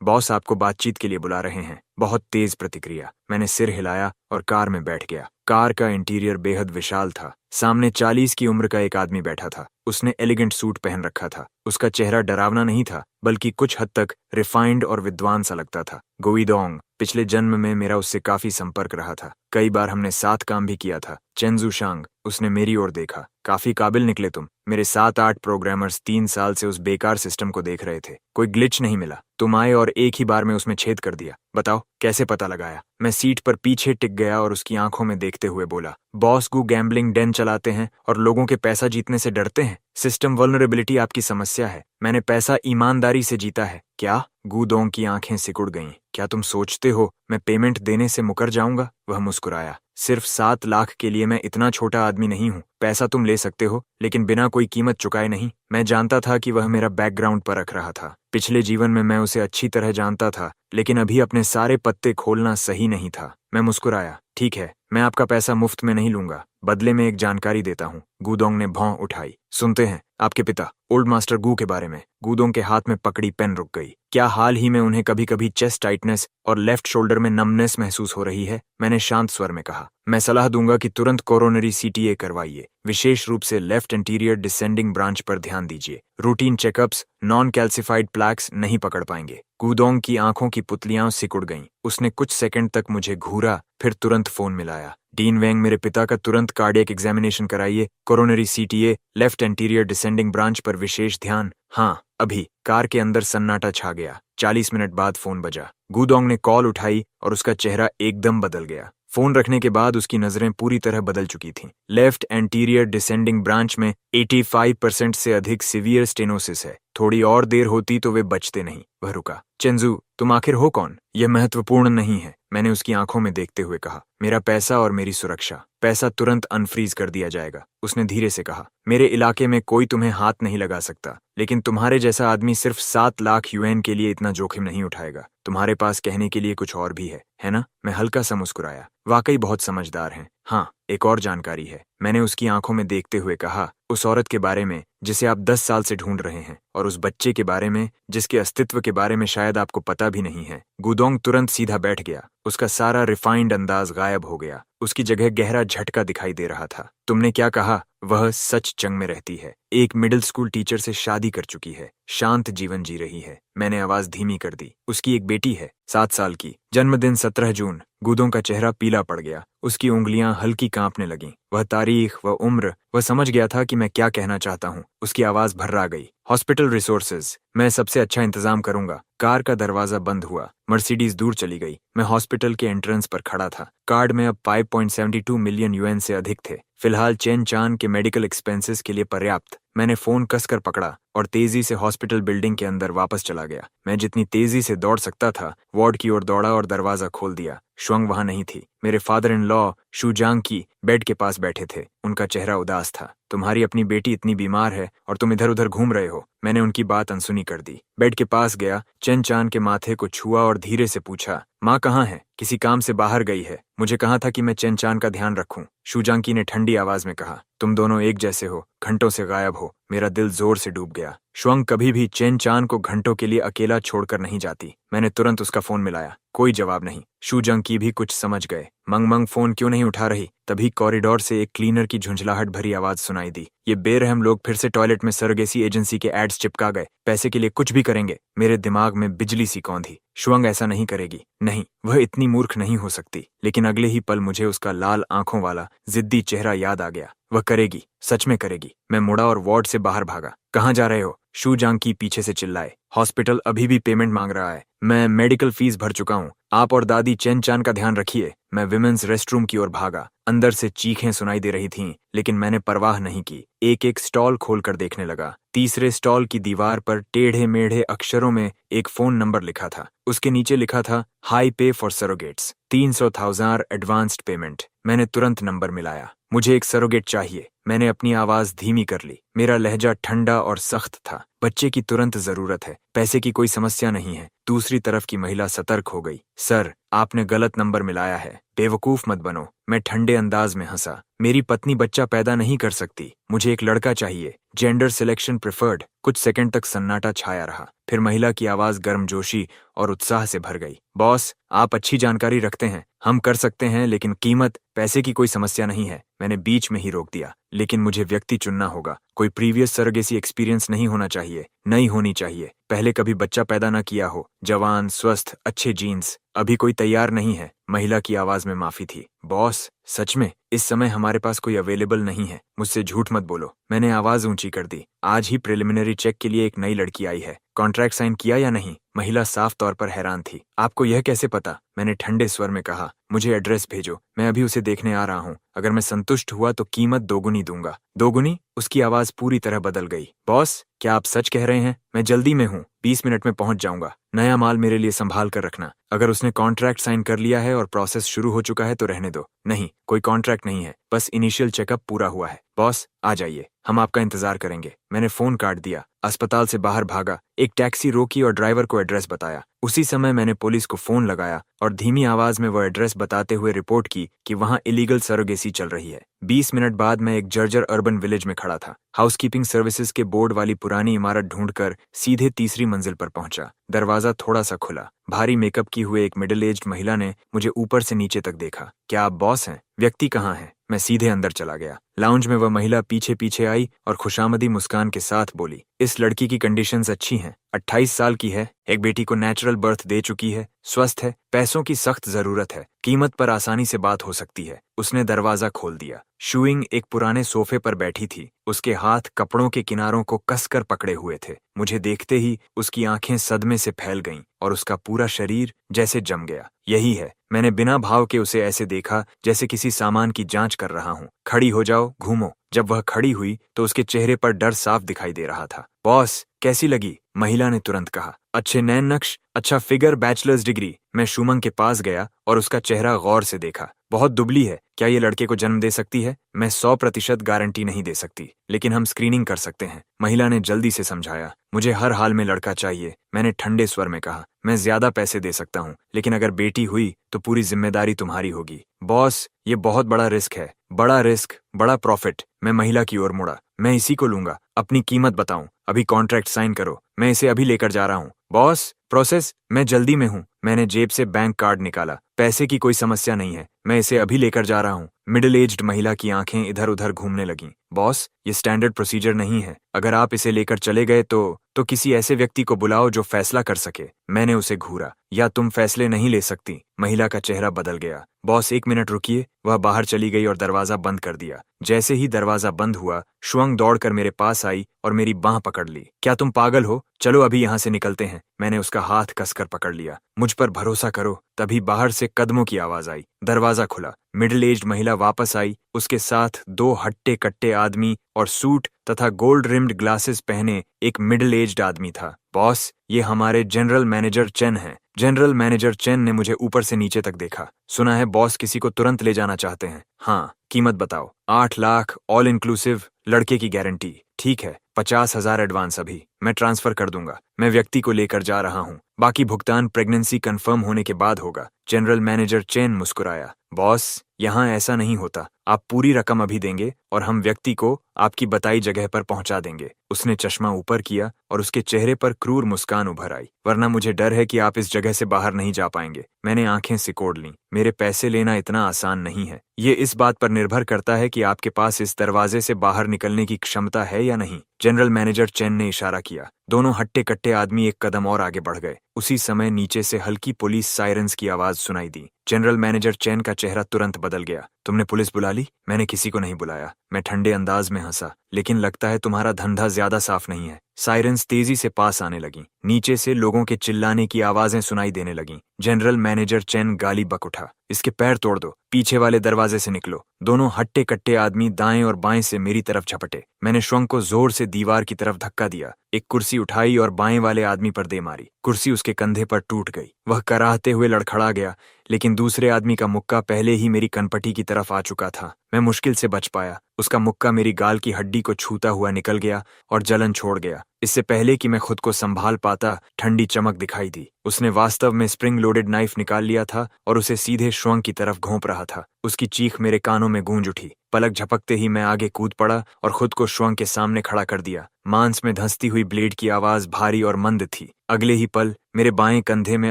बॉस आपको बातचीत के लिए बुला रहे हैं। बहुत तेज प्रतिक्रिया। मैंने सिर हिलाया और कार में बैठ गया। कार का इंटीरियर बेहद विशाल था। सामने 40 की उम्र का एक आदमी बैठा था। उसने एलिगेंट सूट पहन रखा था। उसका चेहरा डरावना नहीं था, बल्कि कुछ हद तक रिफाइंड और विद्वान सा लगता था। गुइडोंग। पिछले जन्म में मेरा उससे काफी संपर्क रहा था। कई बार हमने साथ काम भी किया था। चेंजू शांग। उसने मेरी ओर देखा। काफी काबिल निकले तुम। मेरे 7-8 प्रोग्रामर्स 3 साल से उस बेकार सिस्टम को देख रहे थे। कोई ग्लिच नहीं मिला। तुम आए और एक ही बार में उसमें छेद कर दिया। बताओ कैसे पता लगाया? मैं सीट पर पीछे टिक गया और उसकी आंखों में देखते हुए बोला, बॉस गू गैम्बलिंग डेन चलाते हैं और लोगों के पैसा जीतने से डरते हैं। सिस्टम वल्नरेबिलिटी आपकी समस्या है। मैंने पैसा ईमानदारी से जीता है। क्या? गूदोंग की आंखें सिकुड़ गईं। क्या तुम सोचते हो मैं पेमेंट देने से मुकर जाऊंगा? वह मुस्कुराया। सिर्फ 7 लाख के लिए मैं इतना छोटा आदमी नहीं हूं। पैसा तुम ले सकते हो, लेकिन बिना कोई कीमत चुकाए नहीं। मैं जानता था कि वह मेरा बैकग्राउंड परख रहा था। पिछले जीवन में मैं उसे अच्छी तरह जानता था, लेकिन अभी अपने सारे पत्ते खोलना सही नहीं था। मैं मुस्कुराया। ठीक है, मैं आपका पैसा मुफ्त में नहीं लूंगा। बदले में एक जानकारी देता हूँ। गूदोंग ने भौं उठाई। सुनते हैं आपके पिता ओल्ड मास्टर गू के बारे में। गूदोंग के हाथ में पकड़ी पेन रुक गई। क्या हाल ही में उन्हें कभी कभी चेस्ट टाइटनेस और लेफ्ट शोल्डर में नमनेस महसूस हो रही है? मैंने शांत स्वर में कहा। मैं सलाह दूंगा कि तुरंत कोरोनरी सीटीए करवाइए। विशेष रूप से लेफ्ट एंटीरियर डिसेंडिंग ब्रांच पर ध्यान दीजिए। रूटीन चेकअप्स नॉन कैल्सिफाइड प्लैक्स नहीं पकड़ पाएंगे। गूदोंग की आंखों की पुतलियां सिकुड़ गईं। उसने कुछ सेकंड तक मुझे घूरा, फिर तुरंत फोन मिलाया। डीन वेंग, मेरे पिता का तुरंत कार्डियक एग्जामिनेशन कराइए। Coronary CTA, left anterior descending branch पर विशेष ध्यान। हाँ अभी। कार के अंदर सन्नाटा छा गया। 40 मिनट बाद फोन बजा। गूदोंग ने कॉल उठाई और उसका चेहरा एकदम बदल गया। फोन रखने के बाद उसकी नजरें पूरी तरह बदल चुकी थीं। लेफ्ट एंटीरियर डिसेंडिंग ब्रांच में 85% से अधिक सीवियर स्टेनोसिस है। थोड़ी और देर होती तो वे बचते नहीं। वह रुका। चेंजू, तुम आखिर हो कौन? यह महत्वपूर्ण नहीं है, मैंने उसकी आंखों में देखते हुए कहा। मेरा पैसा और मेरी सुरक्षा। पैसा तुरंत अनफ्रीज कर दिया जाएगा। उसने धीरे से कहा। मेरे इलाके में कोई तुम्हें हाथ नहीं लगा सकता, लेकिन तुम्हारे जैसा आदमी सिर्फ 7 लाख यूएन के लिए इतना जोखिम नहीं उठाएगा। तुम्हारे पास कहने के लिए कुछ और भी है ना? मैं हल्का सा मुस्कुराया। वाकई बहुत समझदार हैं। हाँ, एक और जानकारी है, मैंने उसकी आंखों में देखते हुए कहा। उस औरत के बारे में जिसे आप 10 साल से ढूंढ रहे हैं, और उस बच्चे के बारे में जिसके अस्तित्व के बारे में शायद आपको पता भी नहीं है। गूदोंग तुरंत सीधा बैठ गया। उसका सारा रिफाइंड अंदाज गायब हो गया। उसकी जगह गहरा झटका दिखाई दे रहा था। तुमने क्या कहा? वह सच जंग में रहती है। एक मिडिल स्कूल टीचर से शादी कर चुकी है। शांत जीवन जी रही है। मैंने आवाज धीमी कर दी। उसकी एक बेटी है, 7 साल की। जन्मदिन 17 जून। गूदोंग का चेहरा पीला पड़ गया। उसकी उंगलियां हल्की कांपने लगीं। वह तारीख, वह उम्र, वह समझ गया था कि मैं क्या कहना चाहता हूँ। उसकी आवाज भर्रा गई। हॉस्पिटल रिसोर्सेज, मैं सबसे अच्छा इंतजाम करूंगा। कार का दरवाजा बंद हुआ। मर्सिडीज दूर चली गई। मैं हॉस्पिटल के एंट्रेंस पर खड़ा था। कार्ड में अब 5.72 मिलियन यूएन से अधिक थे। फिलहाल चेन चान के मेडिकल एक्सपेंसेस के लिए पर्याप्त। मैंने फोन कसकर पकड़ा और तेजी से हॉस्पिटल बिल्डिंग के अंदर वापस चला गया। मैं जितनी तेजी से दौड़ सकता था वार्ड की ओर दौड़ा और दरवाजा खोल दिया। श्वंग वहां नहीं थी। मेरे फादर इन लॉ शूजांग की बेड के पास बैठे थे। उनका चेहरा उदास था। तुम्हारी अपनी बेटी इतनी बीमार है और तुम इधर उधर घूम रहे हो। मैंने उनकी बात अनसुनी कर दी। बेड के पास गया, चेन चान के माथे को छुआ और धीरे से पूछा, माँ कहाँ है? किसी काम से बाहर गई है। मुझे कहा था कि मैं चेन चान का ध्यान रखूं। शूजांकी ने ठंडी आवाज में कहा, तुम दोनों एक जैसे हो, घंटों से गायब हो। मेरा दिल जोर से डूब गया। शुअंग कभी भी चेन चान को घंटों के लिए अकेला छोड़कर नहीं जाती। मैंने तुरंत उसका फोन मिलाया। कोई जवाब नहीं। शूजांकी भी कुछ समझ गए। मंग मंग फोन क्यों नहीं उठा रही? तभी कॉरिडोर से एक क्लीनर की झुंझलाहट भरी आवाज सुनाई दी। ये बेरहम लोग फिर से टॉयलेट में सरोगेसी एजेंसी के एड्स चिपका गए। पैसे के लिए कुछ भी करेंगे। मेरे दिमाग में बिजली सी कौंधी। शुअंग ऐसा नहीं करेगी। नहीं, वह इतनी मूर्ख नहीं हो सकती। लेकिन अगले ही पल मुझे उसका लाल आंखों वाला जिद्दी चेहरा याद आ गया। वह करेगी, सच में करेगी। मैं मुड़ा और वार्ड से बाहर भागा। कहाँ जा रहे हो? शूजांकी पीछे से चिल्लाए। हॉस्पिटल अभी भी पेमेंट मांग रहा है। मैं मेडिकल फीस भर चुका हूँ। आप और दादी चेन चान का ध्यान रखिए। मैं विमेंस रेस्टरूम की ओर भागा। अंदर से चीखें सुनाई दे रही थीं, लेकिन मैंने परवाह नहीं की। एक एक स्टॉल खोलकर देखने लगा। तीसरे स्टॉल की दीवार पर टेढ़े मेढ़े अक्षरों में एक फोन नंबर लिखा था। उसके नीचे लिखा था, हाई पे फॉर सरोगेट्स, 300,000 एडवांस्ड पेमेंट। मैंने तुरंत नंबर मिलाया। मुझे एक सरोगेट चाहिए। मैंने अपनी आवाज धीमी कर ली। मेरा लहजा ठंडा और सख्त था। बच्चे की तुरंत जरूरत है, पैसे की कोई समस्या नहीं है। दूसरी तरफ की महिला सतर्क हो गई। सर, आपने गलत नंबर मिलाया है। बेवकूफ मत बनो। मैं ठंडे अंदाज में हंसा। मेरी पत्नी बच्चा पैदा नहीं कर सकती। मुझे एक लड़का चाहिए। Gender selection preferred. कुछ सेकंड तक सन्नाटा छाया रहा। फिर महिला की आवाज गर्मजोशी और उत्साह से भर गई। बॉस, आप अच्छी जानकारी रखते हैं। हम कर सकते हैं, लेकिन कीमत, पैसे की कोई समस्या नहीं है। मैंने बीच में ही रोक दिया। लेकिन मुझे व्यक्ति चुनना होगा। कोई प्रीवियस सरोगेसी एक्सपीरियंस नहीं होना चाहिए। नहीं होनी चाहिए। पहले कभी बच्चा पैदा न किया हो। जवान, स्वस्थ, अच्छे जीन्स। अभी कोई तैयार नहीं है। महिला की आवाज में माफी थी। बॉस, सच में इस समय हमारे पास कोई अवेलेबल नहीं है। मुझसे झूठ मत बोलो। मैंने आवाज ऊंची कर दी। आज ही प्रिलिमिनरी चेक के लिए एक नई लड़की आई है। कॉन्ट्रैक्ट साइन किया या नहीं? महिला साफ तौर पर हैरान थी। आपको यह कैसे पता? मैंने ठंडे स्वर में कहा। मुझे एड्रेस भेजो, मैं अभी उसे देखने आ रहा हूँ। अगर मैं संतुष्ट हुआ तो कीमत दोगुनी दूंगा। दोगुनी? उसकी आवाज पूरी तरह बदल गई। बॉस, क्या आप सच कह रहे हैं? मैं जल्दी में हूँ, 20 मिनट में पहुंच जाऊंगा। नया माल मेरे लिए संभाल कर रखना। अगर उसने कॉन्ट्रैक्ट साइन कर लिया है और प्रोसेस शुरू हो चुका है तो रहने दो। नहीं, कोई कॉन्ट्रैक्ट नहीं है, बस इनिशियल चेकअप पूरा हुआ है। बॉस, आ जाइए, हम आपका इंतजार करेंगे। मैंने फोन काट दिया। अस्पताल से बाहर भागा। एक टैक्सी रोकी और ड्राइवर को एड्रेस बताया। उसी समय मैंने पुलिस को फोन लगाया और धीमी आवाज में वो एड्रेस बताते हुए रिपोर्ट की कि वहां इलीगल सरोगेसी चल रही है। 20 मिनट बाद मैं एक जर्जर अर्बन विलेज में खड़ा था। हाउसकीपिंग सर्विसेज के बोर्ड वाली पुरानी इमारत ढूंढकर सीधे तीसरी मंजिल पर पहुंचा। दरवाजा थोड़ा सा खुला। भारी मेकअप की हुए एक मिडिल एज्ड महिला ने मुझे ऊपर से नीचे तक देखा। क्या आप बॉस हैं? व्यक्ति कहाँ है? मैं सीधे अंदर चला गया। लाउंज में वह महिला पीछे पीछे आई और खुशामदी मुस्कान के साथ बोली, इस लड़की की कंडीशंस अच्छी हैं। 28 साल की है, एक बेटी को नेचुरल बर्थ दे चुकी है, स्वस्थ है, पैसों की सख्त जरूरत है, कीमत पर आसानी से बात हो सकती है। उसने दरवाजा खोल दिया। शूइंग एक पुराने सोफे पर बैठी थी। उसके हाथ कपड़ों के किनारों को कसकर पकड़े हुए थे। मुझे देखते ही उसकी आंखें सदमे से फैल गईं और उसका पूरा शरीर जैसे जम गया। यही है। मैंने बिना भाव के उसे ऐसे देखा जैसे किसी सामान की जांच कर रहा हूं। खड़ी हो जाओ, घूमो। जब वह खड़ी हुई तो उसके चेहरे पर डर साफ दिखाई दे रहा था। बॉस, कैसी लगी? महिला ने तुरंत कहा। अच्छे नैन नक्श, अच्छा फिगर, बैचलर्स डिग्री। मैं शुमंग के पास गया और उसका चेहरा गौर से देखा। बहुत दुबली है। क्या ये लड़के को जन्म दे सकती है? मैं 100% गारंटी नहीं दे सकती, लेकिन हम स्क्रीनिंग कर सकते हैं। महिला ने जल्दी से समझाया। मुझे हर हाल में लड़का चाहिए। मैंने ठंडे स्वर में कहा। मैं ज्यादा पैसे दे सकता हूँ, लेकिन अगर बेटी हुई तो पूरी जिम्मेदारी तुम्हारी होगी। बॉस, ये बहुत बड़ा रिस्क है। बड़ा रिस्क, बड़ा प्रॉफिट। मैं महिला की ओर मुड़ा। मैं इसी को लूंगा। अपनी कीमत बताऊं? अभी कॉन्ट्रैक्ट साइन करो। मैं इसे अभी लेकर जा रहा हूँ। Boss, process? मैं जल्दी में हूँ। मैंने जेब से बैंक कार्ड निकाला। पैसे की कोई समस्या नहीं है, मैं इसे अभी लेकर जा रहा हूँ। मिडिल एज्ड महिला की आंखें इधर उधर घूमने लगीं। बॉस, ये स्टैंडर्ड प्रोसीजर नहीं है। अगर आप इसे लेकर चले गए तो किसी ऐसे व्यक्ति को बुलाओ जो फैसला कर सके। मैंने उसे घूरा। या तुम फैसले नहीं ले सकती? महिला का चेहरा बदल गया। बॉस, 1 मिनट रुकिए। वह बाहर चली गई और दरवाजा बंद कर दिया। जैसे ही दरवाजा बंद हुआ, शुअंग दौड़कर मेरे पास आई और मेरी बांह पकड़ ली। क्या तुम पागल हो? चलो अभी यहाँ से निकलते हैं। मैंने उसका हाथ कसकर पकड़ लिया। मुझ पर भरोसा करो। तभी बाहर से कदमों की आवाज आई। दरवाजा खुला। मिडिल एज्ड महिला वापस आई। उसके साथ दो हट्टे कट्टे आदमी और सूट तथा गोल्ड रिम्ड ग्लासेस पहने एक मिडिल एज्ड आदमी था। बॉस, ये हमारे जनरल मैनेजर चेन हैं। जनरल मैनेजर चेन ने मुझे ऊपर से नीचे तक देखा। सुना है बॉस किसी को तुरंत ले जाना चाहते हैं। हाँ, कीमत बताओ। 8 लाख ऑल इंक्लूसिव, लड़के की गारंटी। ठीक है, 50,000 एडवांस अभी, मैं ट्रांसफर कर दूंगा। मैं व्यक्ति को लेकर जा रहा हूँ। बाकी भुगतान प्रेगनेंसी कंफर्म होने के बाद होगा। जनरल मैनेजर चेन मुस्कुराया। बॉस, यहाँ ऐसा नहीं होता। आप पूरी रकम अभी देंगे और हम व्यक्ति को आपकी बताई जगह पर पहुंचा देंगे। उसने चश्मा ऊपर किया और उसके चेहरे पर क्रूर मुस्कान उभर आई। वरना मुझे डर है कि आप इस जगह से बाहर नहीं जा पाएंगे। मैंने आंखें सिकोड़ लीं। मेरे पैसे लेना इतना आसान नहीं है। ये इस बात पर निर्भर करता है कि आपके पास इस दरवाजे से बाहर निकलने की क्षमता है या नहीं। जनरल मैनेजर चेन ने इशारा किया। दोनों हट्टे कट्टे आदमी एक कदम और आगे बढ़ गए। उसी समय नीचे से हल्की पुलिस सायरन्स की आवाज सुनाई दी। जनरल मैनेजर चेन का चेहरा तुरंत बदल गया। तुमने पुलिस बुला ली? मैंने किसी को नहीं बुलाया। मैं ठंडे अंदाज में हंसा। लेकिन लगता है तुम्हारा धंधा ज्यादा साफ नहीं है। सायरन्स तेजी से पास आने लगीं। नीचे से लोगों के चिल्लाने की आवाजें सुनाई देने लगीं। जनरल मैनेजर चेन गाली बक उठा। इसके पैर तोड़ दो, पीछे वाले दरवाजे से निकलो। दोनों हट्टे कट्टे आदमी दाएं और बाएं से मेरी तरफ झपटे। मैंने श्वंग को जोर से दीवार की तरफ धक्का दिया। एक कुर्सी उठाई और बाएं वाले आदमी पर दे मारी। कुर्सी उसके कंधे पर टूट गई। वह कराहते हुए लड़खड़ा गया, लेकिन दूसरे आदमी का मुक्का पहले ही मेरी कनपटी की तरफ आ चुका था। मैं मुश्किल से बच पाया। उसका मुक्का मेरी गाल की हड्डी को छूता हुआ निकल गया और जलन छोड़ गया। इससे पहले कि मैं खुद को संभाल पाता, ठंडी चमक दिखाई दी। उसने वास्तव में स्प्रिंग लोडेड नाइफ निकाल लिया था और उसे सीधे श्वंग की तरफ घोंप रहा था। उसकी चीख मेरे कानों में गूंज उठी। पलक झपकते ही मैं आगे कूद पड़ा और खुद को श्वंग के सामने खड़ा कर दिया। मांस में धंसती हुई ब्लेड की आवाज भारी और मंद थी। अगले ही पल मेरे बाएं कंधे में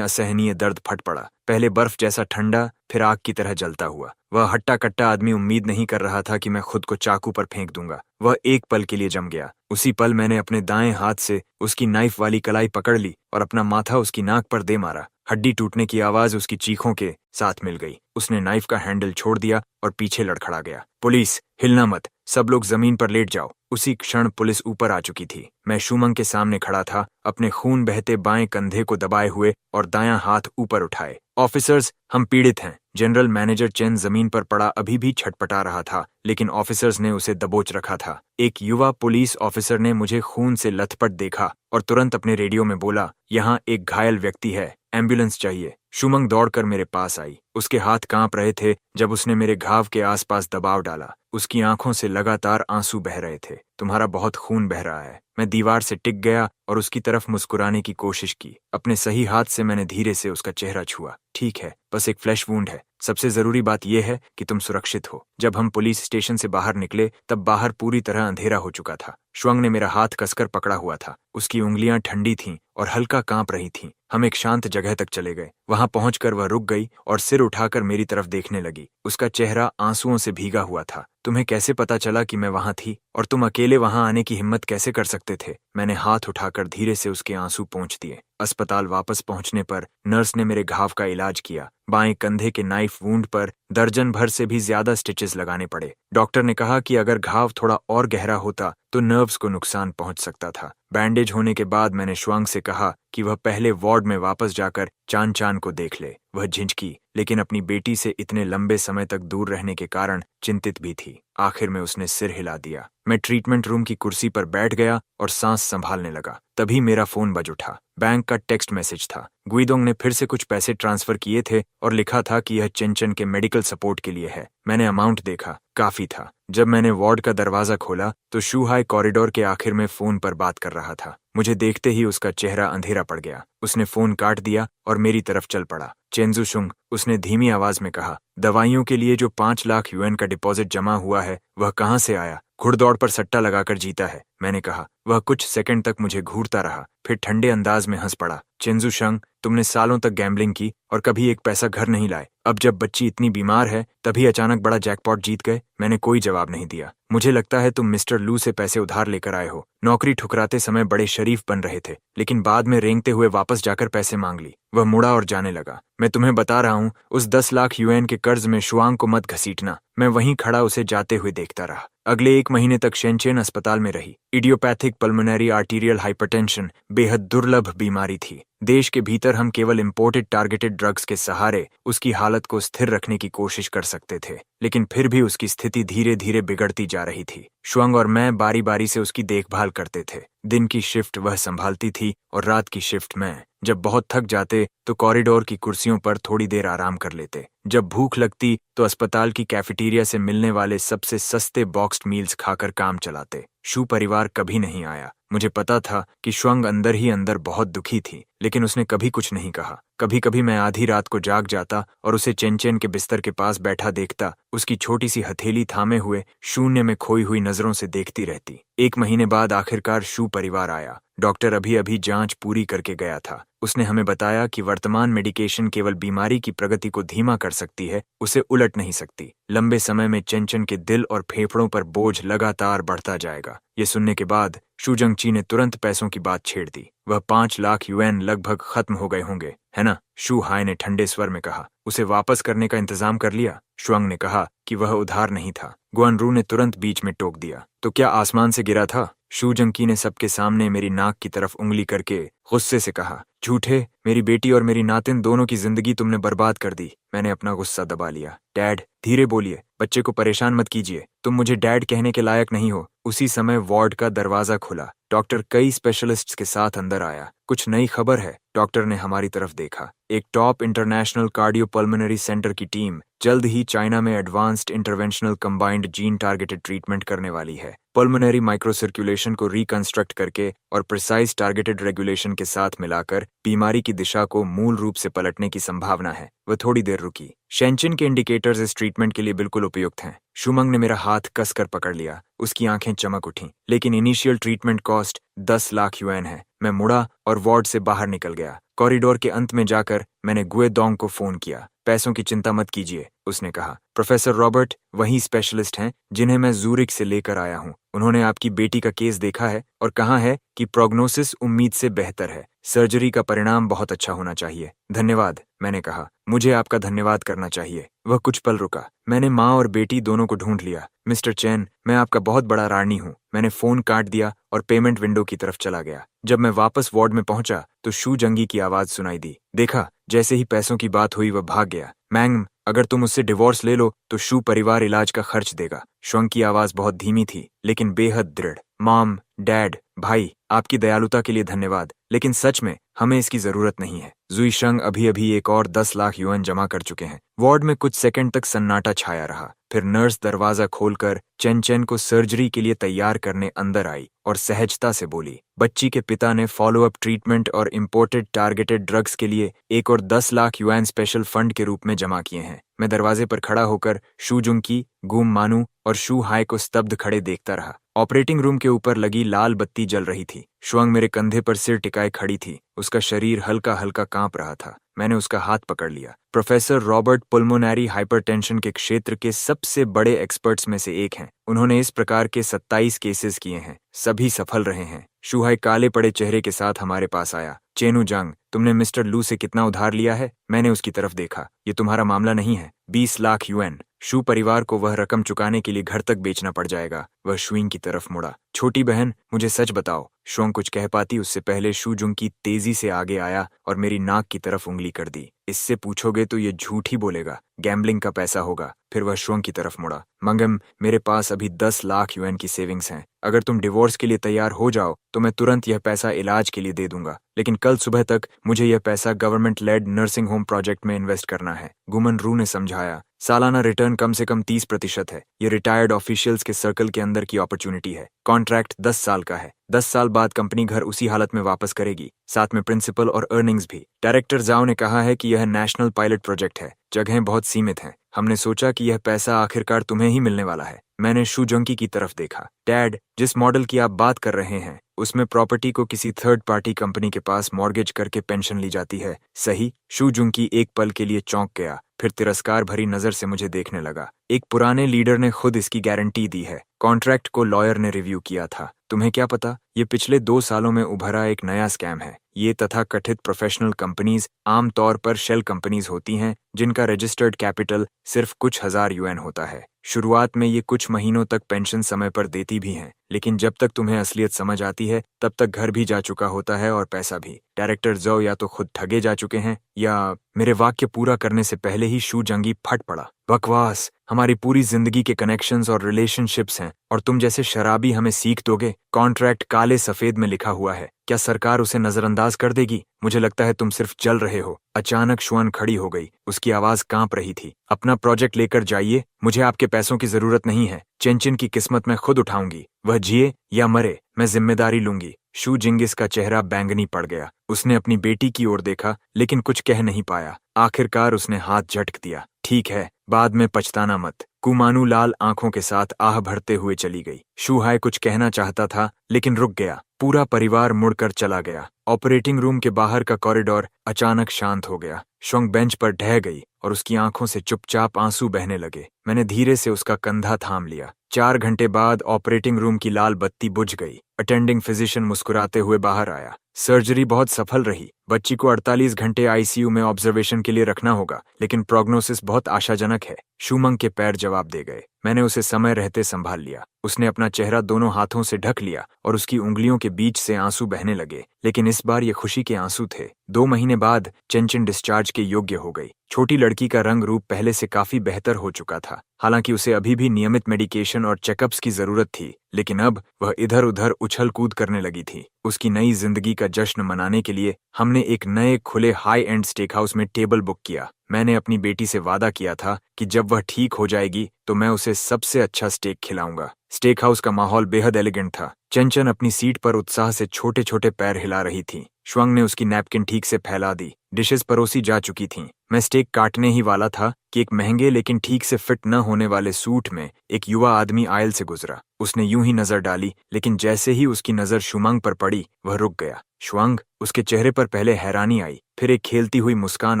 असहनीय दर्द फट पड़ा। पहले बर्फ जैसा ठंडा, फिर आग की तरह जलता हुआ। वह हट्टा कट्टा आदमी उम्मीद नहीं कर रहा था कि मैं खुद को चाकू पर फेंक दूंगा। वह एक पल के लिए जम गया। उसी पल मैंने अपने दाएं हाथ से उसकी नाइफ वाली कलाई पकड़ ली और अपना माथा उसकी नाक पर दे मारा। हड्डी टूटने की आवाज उसकी चीखों के साथ मिल गई। उसने नाइफ का हैंडल छोड़ दिया और पीछे लड़खड़ा गया। पुलिस, हिलना मत, सब लोग जमीन पर लेट जाओ। उसी क्षण पुलिस ऊपर आ चुकी थी। मैं शुमंग के सामने खड़ा था, अपने खून बहते बाएं कंधे को दबाए हुए और दायां हाथ ऊपर उठाए। ऑफिसर्स, हम पीड़ित हैं। जनरल मैनेजर चेन जमीन पर पड़ा अभी भी छटपटा रहा था, लेकिन ऑफिसर्स ने उसे दबोच रखा था। एक युवा पुलिस ऑफिसर ने मुझे खून से लथपथ देखा और तुरंत अपने रेडियो में बोला, यहाँ एक घायल व्यक्ति है, एम्बुलेंस चाहिए। शुमंग दौड़कर मेरे पास आई। उसके हाथ कांप रहे थे जब उसने मेरे घाव के आसपास दबाव डाला। उसकी आंखों से लगातार आंसू बह रहे थे। तुम्हारा बहुत खून बह रहा है। मैं दीवार से टिक गया और उसकी तरफ मुस्कुराने की कोशिश की। अपने सही हाथ से मैंने धीरे से उसका चेहरा छुआ। ठीक है, बस एक फ्लैश वूंड है। सबसे जरूरी बात यह है कि तुम सुरक्षित हो। जब हम पुलिस स्टेशन से बाहर निकले तब बाहर पूरी तरह अंधेरा हो चुका था। श्वंग ने मेरा हाथ कसकर पकड़ा हुआ था। उसकी उंगलियां ठंडी थीं और हल्का कांप रही थीं। हम एक शांत जगह तक चले गए। वहां पहुंचकर वह रुक गई और सिर उठाकर मेरी तरफ देखने लगी। उसका चेहरा आंसुओं से भीगा हुआ था। तुम्हें कैसे पता चला कि मैं वहां थी, और तुम अकेले वहां आने की हिम्मत कैसे कर सकते थे? मैंने हाथ उठाकर धीरे से उसके आंसू पोंछ दिए। अस्पताल वापस पहुंचने पर नर्स ने मेरे घाव का इलाज किया। बाएं कंधे के नाइफ वूंड पर दर्जन भर से भी ज्यादा स्टिचेस लगाने पड़े। डॉक्टर ने कहा कि अगर घाव थोड़ा और गहरा होता तो नर्व्स को नुकसान पहुंच सकता था। बैंडेज होने के बाद मैंने श्वांग से कहा कि वह पहले वार्ड में वापस जाकर चान चान को देख ले। वह झिझकी, लेकिन अपनी बेटी से इतने लंबे समय तक दूर रहने के कारण चिंतित भी थी। आखिर में उसने सिर हिला दिया। मैं ट्रीटमेंट रूम की कुर्सी पर बैठ गया और सांस संभालने लगा। तभी मेरा फोन बज उठा। बैंक का टेक्स्ट मैसेज था। गुइदोंग ने फिर से कुछ पैसे ट्रांसफर किए थे और लिखा था कि यह चेंचन के मेडिकल सपोर्ट के लिए है। मैंने अमाउंट देखा, काफी था। जब मैंने वार्ड का दरवाजा खोला तो शूहाई कॉरिडोर के आखिर में फोन पर बात कर रहा था। मुझे देखते ही उसका चेहरा अंधेरा पड़ गया। उसने फोन काट दिया और मेरी तरफ चल पड़ा। चेंजू शुंग, उसने धीमी आवाज में कहा, दवाइयों के लिए जो 5 लाख युएन का डिपॉजिट जमा हुआ है वह कहाँ से आया? घुड़दौड़ पर सट्टा लगाकर जीता है, मैंने कहा। वह कुछ सेकंड तक मुझे घूरता रहा, फिर ठंडे अंदाज में हंस पड़ा। चेंजू शंग, तुमने सालों तक गैम्बलिंग की और कभी एक पैसा घर नहीं लाए। अब जब बच्ची इतनी बीमार है तभी अचानक बड़ा जैकपॉट जीत गए। मैंने कोई जवाब नहीं दिया। मुझे लगता है तुम मिस्टर लू से पैसे उधार लेकर आए हो। नौकरी ठुकराते समय बड़े शरीफ बन रहे थे, लेकिन बाद में रेंगते हुए वापस जाकर पैसे मांग ली। वह मुड़ा और जाने लगा। मैं तुम्हें बता रहा हूँ, उस 10 लाख युएन के कर्ज में शुआंग को मत घसीटना। मैं वहीं खड़ा उसे जाते हुए देखता रहा। अगले 1 महीने तक शेनचेन अस्पताल में रही। इडियोपैथिक पल्मोनरी आर्टीरियल हाइपरटेंशन बेहद दुर्लभ बीमारी थी। देश के भीतर हम केवल इंपोर्टेड टारगेटेड ड्रग्स के सहारे उसकी हालत को स्थिर रखने की कोशिश कर सकते थे, लेकिन फिर भी उसकी स्थिति धीरे धीरे बिगड़ती जा रही थी। शुआंग और मैं बारी बारी से उसकी देखभाल करते थे। दिन की शिफ्ट वह संभालती थी और रात की शिफ्ट मैं। जब बहुत थक जाते तो कॉरिडोर की कुर्सियों पर थोड़ी देर आराम कर लेते। जब भूख लगती तो अस्पताल की कैफेटेरिया से मिलने वाले सबसे सस्ते बॉक्स्ड मील्स खाकर काम चलाते। शू परिवार कभी नहीं आया। मुझे पता था कि शुआंग अंदर ही अंदर बहुत दुखी थी, लेकिन उसने कभी कुछ नहीं कहा। कभी कभी मैं आधी रात को जाग जाता और उसे चेनचेन के बिस्तर के पास बैठा देखता। उसकी छोटी सी हथेली थामे हुए शून्य में खोई हुई नजरों से देखती रहती। 1 महीने बाद आखिरकार शू परिवार आया। डॉक्टर अभी अभी जांच पूरी करके गया था। उसने हमें बताया कि वर्तमान मेडिकेशन केवल बीमारी की प्रगति को धीमा कर सकती है, उसे उलट नहीं सकती। लंबे समय में चेनचेन के दिल और फेफड़ों पर बोझ लगातार बढ़ता जाएगा। ये सुनने के बाद शू जंगची ने तुरंत पैसों की बात छेड़ दी। वह 5 लाख युएन लगभग खत्म हो गए होंगे, है ना? शू हाय ने ठंडे स्वर में कहा। उसे वापस करने का इंतजाम कर लिया? शुआंग ने कहा कि वह उधार नहीं था। गुआनरू ने तुरंत बीच में टोक दिया। तो क्या आसमान से गिरा था? शू जंकी ने सबके सामने मेरी नाक की तरफ उंगली करके गुस्से से कहा। झूठे, मेरी बेटी और मेरी नातिन दोनों की जिंदगी तुमने बर्बाद कर दी। मैंने अपना गुस्सा दबा लिया। डैड, धीरे बोलिए, बच्चे को परेशान मत कीजिए। तुम मुझे डैड कहने के लायक नहीं हो। उसी समय वार्ड का दरवाजा खुला। डॉक्टर कई स्पेशलिस्ट्स के साथ अंदर आया। कुछ नई खबर है? डॉक्टर ने हमारी तरफ देखा। एक टॉप इंटरनेशनल कार्डियोपल्मोनरी सेंटर की टीम जल्द ही चाइना में advanced interventional combined gene targeted treatment करने वाली है। पल्मोनरी माइक्रोसर्कुलेशन को रिकंस्ट्रक्ट करके और प्रिसाइज टारगेटेड रेगुलेशन के साथ मिलाकर बीमारी की दिशा को मूल रूप से पलटने की संभावना है। वह थोड़ी देर रुकी। शेनचेन के इंडिकेटर्स इस ट्रीटमेंट के लिए बिल्कुल उपयुक्त हैं। शुमंग ने मेरा हाथ कसकर पकड़ लिया। उसकी आंखें चमक उठीं। लेकिन initial treatment cost 10 lakh yuan है। मैं मुड़ा और वार्ड से बाहर निकल गया। कॉरिडोर के अंत में जाकर मैंने गुएडोंग को फोन किया। पैसों की चिंता मत कीजिए, उसने कहा। प्रोफेसर रॉबर्ट वही स्पेशलिस्ट हैं जिन्हें मैं जूरिक से लेकर आया हूँ। उन्होंने आपकी बेटी का केस देखा है और कहा है कि प्रोग्नोसिस उम्मीद से बेहतर है। सर्जरी का परिणाम बहुत अच्छा होना चाहिए। धन्यवाद, मैंने कहा। मुझे आपका धन्यवाद करना चाहिए। वह कुछ पल रुका। मैंने माँ और बेटी दोनों को ढूंढ लिया। मिस्टर चैन, मैं आपका बहुत बड़ा रानी हूँ। मैंने फोन काट दिया और पेमेंट विंडो की तरफ चला गया। जब मैं वापस वार्ड में पहुंचा तो शू जंगी की आवाज सुनाई दी। देखा, जैसे ही पैसों की बात हुई वह भाग गया। मैंग, अगर तुम उससे डिवोर्स ले लो तो शू परिवार इलाज का खर्च देगा। शुआंग की आवाज बहुत धीमी थी लेकिन बेहद दृढ़। मॉम, डैड, भाई, आपकी दयालुता के लिए धन्यवाद, लेकिन सच में हमें इसकी जरूरत नहीं है। जुईशंग अभी अभी एक और 10 लाख युएन जमा कर चुके हैं। वार्ड में कुछ सेकंड तक सन्नाटा छाया रहा। फिर नर्स दरवाजा खोलकर चेन को सर्जरी के लिए तैयार करने अंदर आई और सहजता से बोली, बच्ची के पिता ने फॉलोअप ट्रीटमेंट और इंपोर्टेड टारगेटेड ड्रग्स के लिए एक और 10 लाख युएन स्पेशल फंड के रूप में जमा किए हैं। मैं दरवाजे पर खड़ा होकर शू जुंकी, गुम मानू और शू हाय को स्तब्ध खड़े देखता रहा। ऑपरेटिंग रूम के ऊपर लगी लाल बत्ती जल रही थी। शुआंग मेरे कंधे पर सिर टिकाए खड़ी थी। उसका शरीर हल्का हल्का कांप रहा था। मैंने उसका हाथ पकड़ लिया। प्रोफेसर रॉबर्ट पुल्मोनरी हाइपरटेंशन के क्षेत्र के सबसे बड़े एक्सपर्ट्स में से एक हैं। उन्होंने इस प्रकार के 27 केसेस किए हैं, सभी सफल रहे हैं। शुहाई काले पड़े चेहरे के साथ हमारे पास आया। चेनू जंग, तुमने मिस्टर लू से कितना उधार लिया है? मैंने उसकी तरफ देखा। ये तुम्हारा मामला नहीं है। 20 लाख युएन। शू परिवार को वह रकम चुकाने के लिए घर तक बेचना पड़ जाएगा। वह शुइंग की तरफ मुड़ा। छोटी बहन, मुझे सच बताओ। शुआंग कुछ कह पाती उससे पहले शू जुंग की तेजी से आगे आया और मेरी नाक की तरफ उंगली कर दी। इससे पूछोगे तो ये झूठ ही बोलेगा। गैम्बलिंग का पैसा होगा। फिर वह शुआंग की तरफ मुड़ा। मंगम, मेरे पास अभी 10 लाख युएन की सेविंग्स हैं। अगर तुम डिवोर्स के लिए तैयार हो जाओ तो मैं तुरंत यह पैसा इलाज के लिए दे दूंगा, लेकिन कल सुबह तक मुझे यह पैसा government led nursing home project में इन्वेस्ट करना है। गुमन रू ने समझाया। सालाना रिटर्न कम से कम 30% है। ये रिटायर्ड ऑफिशियल्स के सर्कल के अंदर की अपॉर्चुनिटी है। कॉन्ट्रैक्ट 10 साल का है। 10 साल बाद कंपनी घर उसी हालत में वापस करेगी, साथ में प्रिंसिपल और अर्निंग्स भी। डायरेक्टर जाओ ने कहा है कि यह नेशनल पायलट प्रोजेक्ट है। जगहें बहुत सीमित हैं। हमने सोचा कि यह पैसा आखिरकार तुम्हें ही मिलने वाला है। मैंने शू जंकी की तरफ देखा। डैड, जिस मॉडल की आप बात कर रहे हैं उसमें प्रॉपर्टी को किसी थर्ड पार्टी कंपनी के पास मॉर्गेज करके पेंशन ली जाती है, सही? शू जुंकी एक पल के लिए चौंक गया, फिर तिरस्कार भरी नजर से मुझे देखने लगा। एक पुराने लीडर ने खुद इसकी गारंटी दी है। कॉन्ट्रैक्ट को लॉयर ने रिव्यू किया था। तुम्हें क्या पता, ये पिछले 2 सालों में उभरा एक नया स्कैम है। ये तथाकथित प्रोफेशनल कंपनीज आमतौर पर शेल कंपनीज होती हैं जिनका रजिस्टर्ड कैपिटल सिर्फ कुछ हजार यूएन होता है। शुरुआत में ये कुछ महीनों तक पेंशन समय पर देती भी हैं, लेकिन जब तक तुम्हें असलियत समझ आती है तब तक घर भी जा चुका होता है और पैसा भी। डायरेक्टर जो या तो खुद ठगे जा चुके हैं या। मेरे वाक्य पूरा करने से पहले ही शू जंगी फट पड़ा। बकवास, हमारी पूरी जिंदगी के कनेक्शंस और रिलेशनशिप्स हैं और तुम जैसे शराबी हमें सीख दोगे? कॉन्ट्रैक्ट काले सफेद में लिखा हुआ है, क्या सरकार उसे नजरअंदाज कर देगी? मुझे लगता है तुम सिर्फ जल रहे हो। अचानक शुअन खड़ी हो गई, उसकी आवाज कांप रही थी। अपना प्रोजेक्ट लेकर जाइए, मुझे आपके पैसों की जरूरत नहीं है। चेंचिन की किस्मत मैं खुद उठाऊंगी, वह जिए या मरे मैं जिम्मेदारी लूंगी। शू जिंगिस का चेहरा बैंगनी पड़ गया। उसने अपनी बेटी की ओर देखा लेकिन कुछ कह नहीं पाया। आखिरकार उसने हाथ झटक दिया। ठीक है, बाद में पछताना मत। कुमानू लाल आंखों के साथ आह भरते हुए चली गई। शू हाय कुछ कहना चाहता था लेकिन रुक गया। पूरा परिवार मुड़कर चला गया। ऑपरेटिंग रूम के बाहर का कॉरिडोर अचानक शांत हो गया। शुंग बेंच पर ढह गई और उसकी आंखों से चुपचाप आंसू बहने लगे। मैंने धीरे से उसका कंधा थाम लिया। 4 घंटे बाद ऑपरेटिंग रूम की लाल बत्ती बुझ गई। अटेंडिंग फिजिशियन मुस्कुराते हुए बाहर आया। सर्जरी बहुत सफल रही। बच्ची को 48 घंटे आईसीयू में ऑब्जर्वेशन के लिए रखना होगा, लेकिन प्रोग्नोसिस बहुत आशाजनक है। शूमंग के पैर जवाब दे गए। मैंने उसे समय रहते संभाल लिया। उसने अपना चेहरा दोनों हाथों से ढक लिया और उसकी उंगलियों के बीच से आंसू बहने लगे, लेकिन इस बार ये खुशी के आंसू थे। 2 महीने बाद चेंचिन डिस्चार्ज के योग्य हो गई। छोटी लड़की का रंग रूप पहले से काफी बेहतर हो चुका था। हालांकि उसे अभी भी नियमित मेडिकेशन और चेकअप्स की जरूरत थी, लेकिन अब वह इधर उधर उछल कूद करने लगी थी। उसकी नई जिंदगी का जश्न मनाने के लिए हमने एक नए खुले हाई एंड स्टेक हाउस में टेबल बुक किया। मैंने अपनी बेटी से वादा किया था कि जब वह ठीक हो जाएगी तो मैं उसे सबसे अच्छा स्टेक खिलाऊंगा। स्टेक हाउस का माहौल बेहद एलिगेंट था। चंचन अपनी सीट पर उत्साह से छोटे छोटे पैर हिला रही थी। श्वंग ने उसकी नैपकिन ठीक से फैला दी। डिशेस परोसी जा चुकी थीं। मैं स्टेक काटने ही वाला था कि एक महंगे लेकिन ठीक से फिट न होने वाले सूट में एक युवा आदमी आयल से गुजरा। उसने यूं ही नजर डाली, लेकिन जैसे ही उसकी नजर शुमंग पर पड़ी वह रुक गया। श्वंग, उसके चेहरे पर पहले हैरानी आई, फिर एक खेलती हुई मुस्कान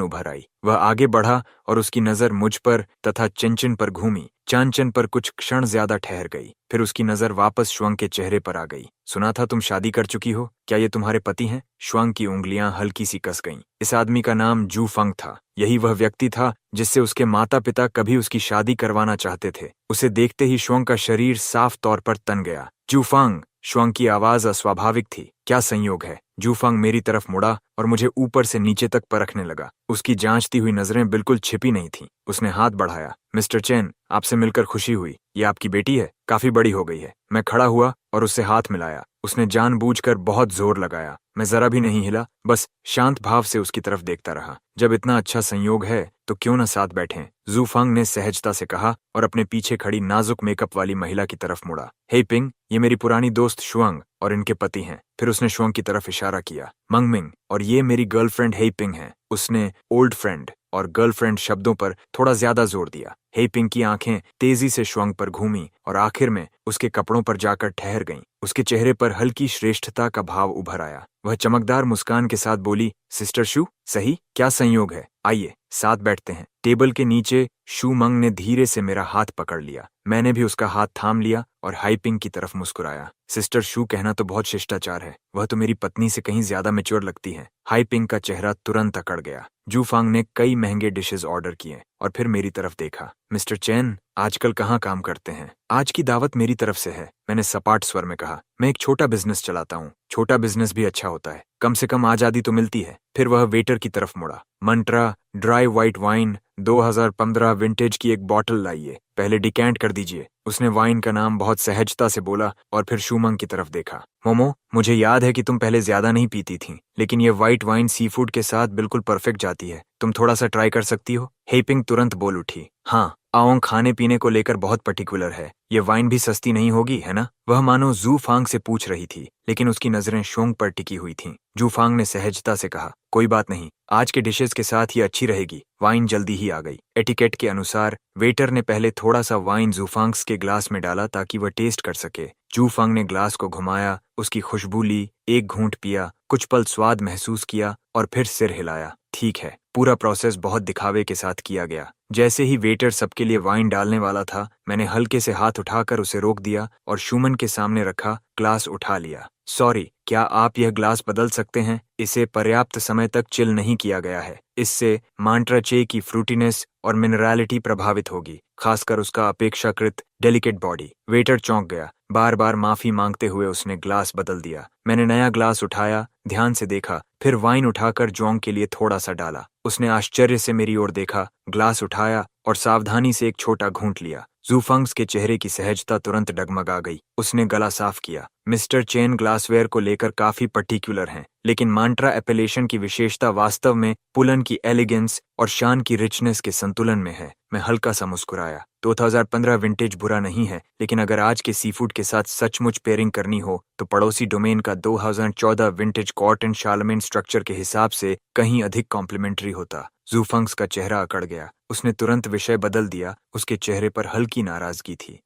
उभर आई। वह आगे बढ़ा और उसकी नजर मुझ पर तथा चंचन पर घूमी। चांचन पर कुछ क्षण ज्यादा ठहर गई, फिर उसकी नजर वापस श्वंग के चेहरे पर आ गई। सुना था तुम शादी कर चुकी हो, क्या ये तुम्हारे पति हैं? श्वंग की उंगलियां हल्की सी कस गईं। इस आदमी का नाम जू फंग था। यही वह व्यक्ति था जिससे उसके माता पिता कभी उसकी शादी करवाना चाहते थे। उसे देखते ही श्वंग का शरीर साफ तौर पर तन गया। जूफांग, श्वंग की आवाज अस्वाभाविक थी। क्या संयोग है? जूफांग मेरी तरफ मुड़ा और मुझे ऊपर से नीचे तक परखने लगा। उसकी जांचती हुई नजरें बिल्कुल छिपी नहीं थीं। उसने हाथ बढ़ाया। मिस्टर चेन, आपसे मिलकर खुशी हुई। ये आपकी बेटी है? काफी बड़ी हो गई है। मैं खड़ा हुआ और उससे हाथ मिलाया। उसने जानबूझकर बहुत जोर लगाया। मैं जरा भी नहीं हिला, बस शांत भाव से उसकी तरफ देखता रहा। जब इतना अच्छा संयोग है तो क्यों न साथ बैठें? जूफांग ने सहजता से कहा और अपने पीछे खड़ी नाजुक मेकअप वाली महिला की तरफ मुड़ा। हे पिंग, ये मेरी पुरानी दोस्त शुअंग और इनके पति हैं। फिर उसने शुअंग की तरफ इशारा किया। मंगमिंग, और ये मेरी गर्लफ्रेंड हे पिंग है। उसने ओल्ड फ्रेंड और गर्लफ्रेंड शब्दों पर थोड़ा ज्यादा जोर दिया। हे पिंग की आंखें तेजी से शुअंग पर घूमी और आखिर में उसके कपड़ों पर जाकर ठहर गईं। उसके चेहरे पर हल्की श्रेष्ठता का भाव उभर आया। वह चमकदार मुस्कान के साथ बोली, सिस्टर शू, सही? क्या संयोग है? आइए साथ बैठते हैं। टेबल के नीचे शू मंग ने धीरे से मेरा हाथ पकड़ लिया। मैंने भी उसका हाथ थाम लिया और हाइपिंग की तरफ मुस्कुराया। सिस्टर शू कहना तो बहुत शिष्टाचार है, वह तो मेरी पत्नी से कहीं ज्यादा मैच्योर लगती है। हाइपिंग का चेहरा तुरंत अकड़ गया। जूफांग ने कई महंगे डिशेस ऑर्डर किए और फिर मेरी तरफ देखा। मिस्टर चैन, आजकल कहाँ काम करते हैं? आज की दावत मेरी तरफ से है, मैंने सपाट स्वर में कहा। मैं एक छोटा बिजनेस चलाता हूँ। छोटा बिजनेस भी अच्छा होता है, कम से कम आजादी तो मिलती है। फिर वह वेटर की तरफ मुड़ा। मंत्रा ड्राई व्हाइट वाइन 2015 विंटेज की एक बॉटल लाइए, पहले डिकैंट कर दीजिए। उसने वाइन का नाम बहुत सहजता से बोला और फिर शूमंग की तरफ देखा। मोमो, मुझे याद है कि तुम पहले ज्यादा नहीं पीती थी, लेकिन ये व्हाइट वाइन सी फूड के साथ बिल्कुल परफेक्ट जाती है। तुम थोड़ा सा ट्राई कर सकती हो? हेपिंग तुरंत बोल उठी। हाँ, आओंग खाने पीने को लेकर बहुत पर्टिकुलर है। ये वाइन भी सस्ती नहीं होगी, है ना? वह मानो जू फांग से पूछ रही थी, लेकिन उसकी नजरें शोंग पर टिकी हुई थीं। जूफांग ने सहजता से कहा, कोई बात नहीं, आज के डिशेस के साथ ये अच्छी रहेगी। वाइन जल्दी ही आ गई। एटिकेट के अनुसार वेटर ने पहले थोड़ा सा वाइन जूफांग्स के ग्लास में डाला ताकि वह टेस्ट कर सके। जूफांग ने ग्लास को घुमाया, उसकी खुशबू ली, एक घूंट पिया, कुछ पल स्वाद महसूस किया और फिर सिर हिलाया। ठीक है, पूरा प्रोसेस बहुत दिखावे के साथ किया गया। जैसे ही वेटर सबके लिए वाइन डालने वाला था, मैंने हल्के से हाथ उठाकर उसे रोक दिया और शूमन के सामने रखा ग्लास उठा लिया। सॉरी, क्या आप यह ग्लास बदल सकते हैं? इसे पर्याप्त समय तक चिल नहीं किया गया है। इससे मांट्राचे की फ्रूटीनेस और मिनरलिटी प्रभावित होगी, खासकर उसका अपेक्षाकृत डेलिकेट बॉडी। वेटर चौंक गया। बार बार माफी मांगते हुए उसने ग्लास बदल दिया। मैंने नया ग्लास उठाया, ध्यान से देखा, फिर वाइन उठाकर जोंग के लिए थोड़ा सा डाला। उसने आश्चर्य से मेरी ओर देखा, ग्लास उठाया और सावधानी से एक छोटा घूंट लिया। जूफंग्स के चेहरे की सहजता तुरंत डगमगा गई। उसने गला साफ किया। मिस्टर चेन ग्लासवेयर को लेकर काफी पर्टिकुलर हैं, लेकिन मांट्रा एपेलेशन की विशेषता वास्तव में पुलन की एलिगेंस और शान की रिचनेस के संतुलन में है। मैं हल्का सा मुस्कुराया। 2015 विंटेज बुरा नहीं है, लेकिन अगर आज के सीफूड के साथ सचमुच पेयरिंग करनी हो तो पड़ोसी डोमेन का 2014 vintage court and Charlemagne structure के हिसाब से कहीं अधिक कॉम्प्लीमेंट्री होता। जूफंग्स का चेहरा अकड़ गया। उसने तुरंत विषय बदल दिया। उसके चेहरे पर हल्की नाराजगी थी।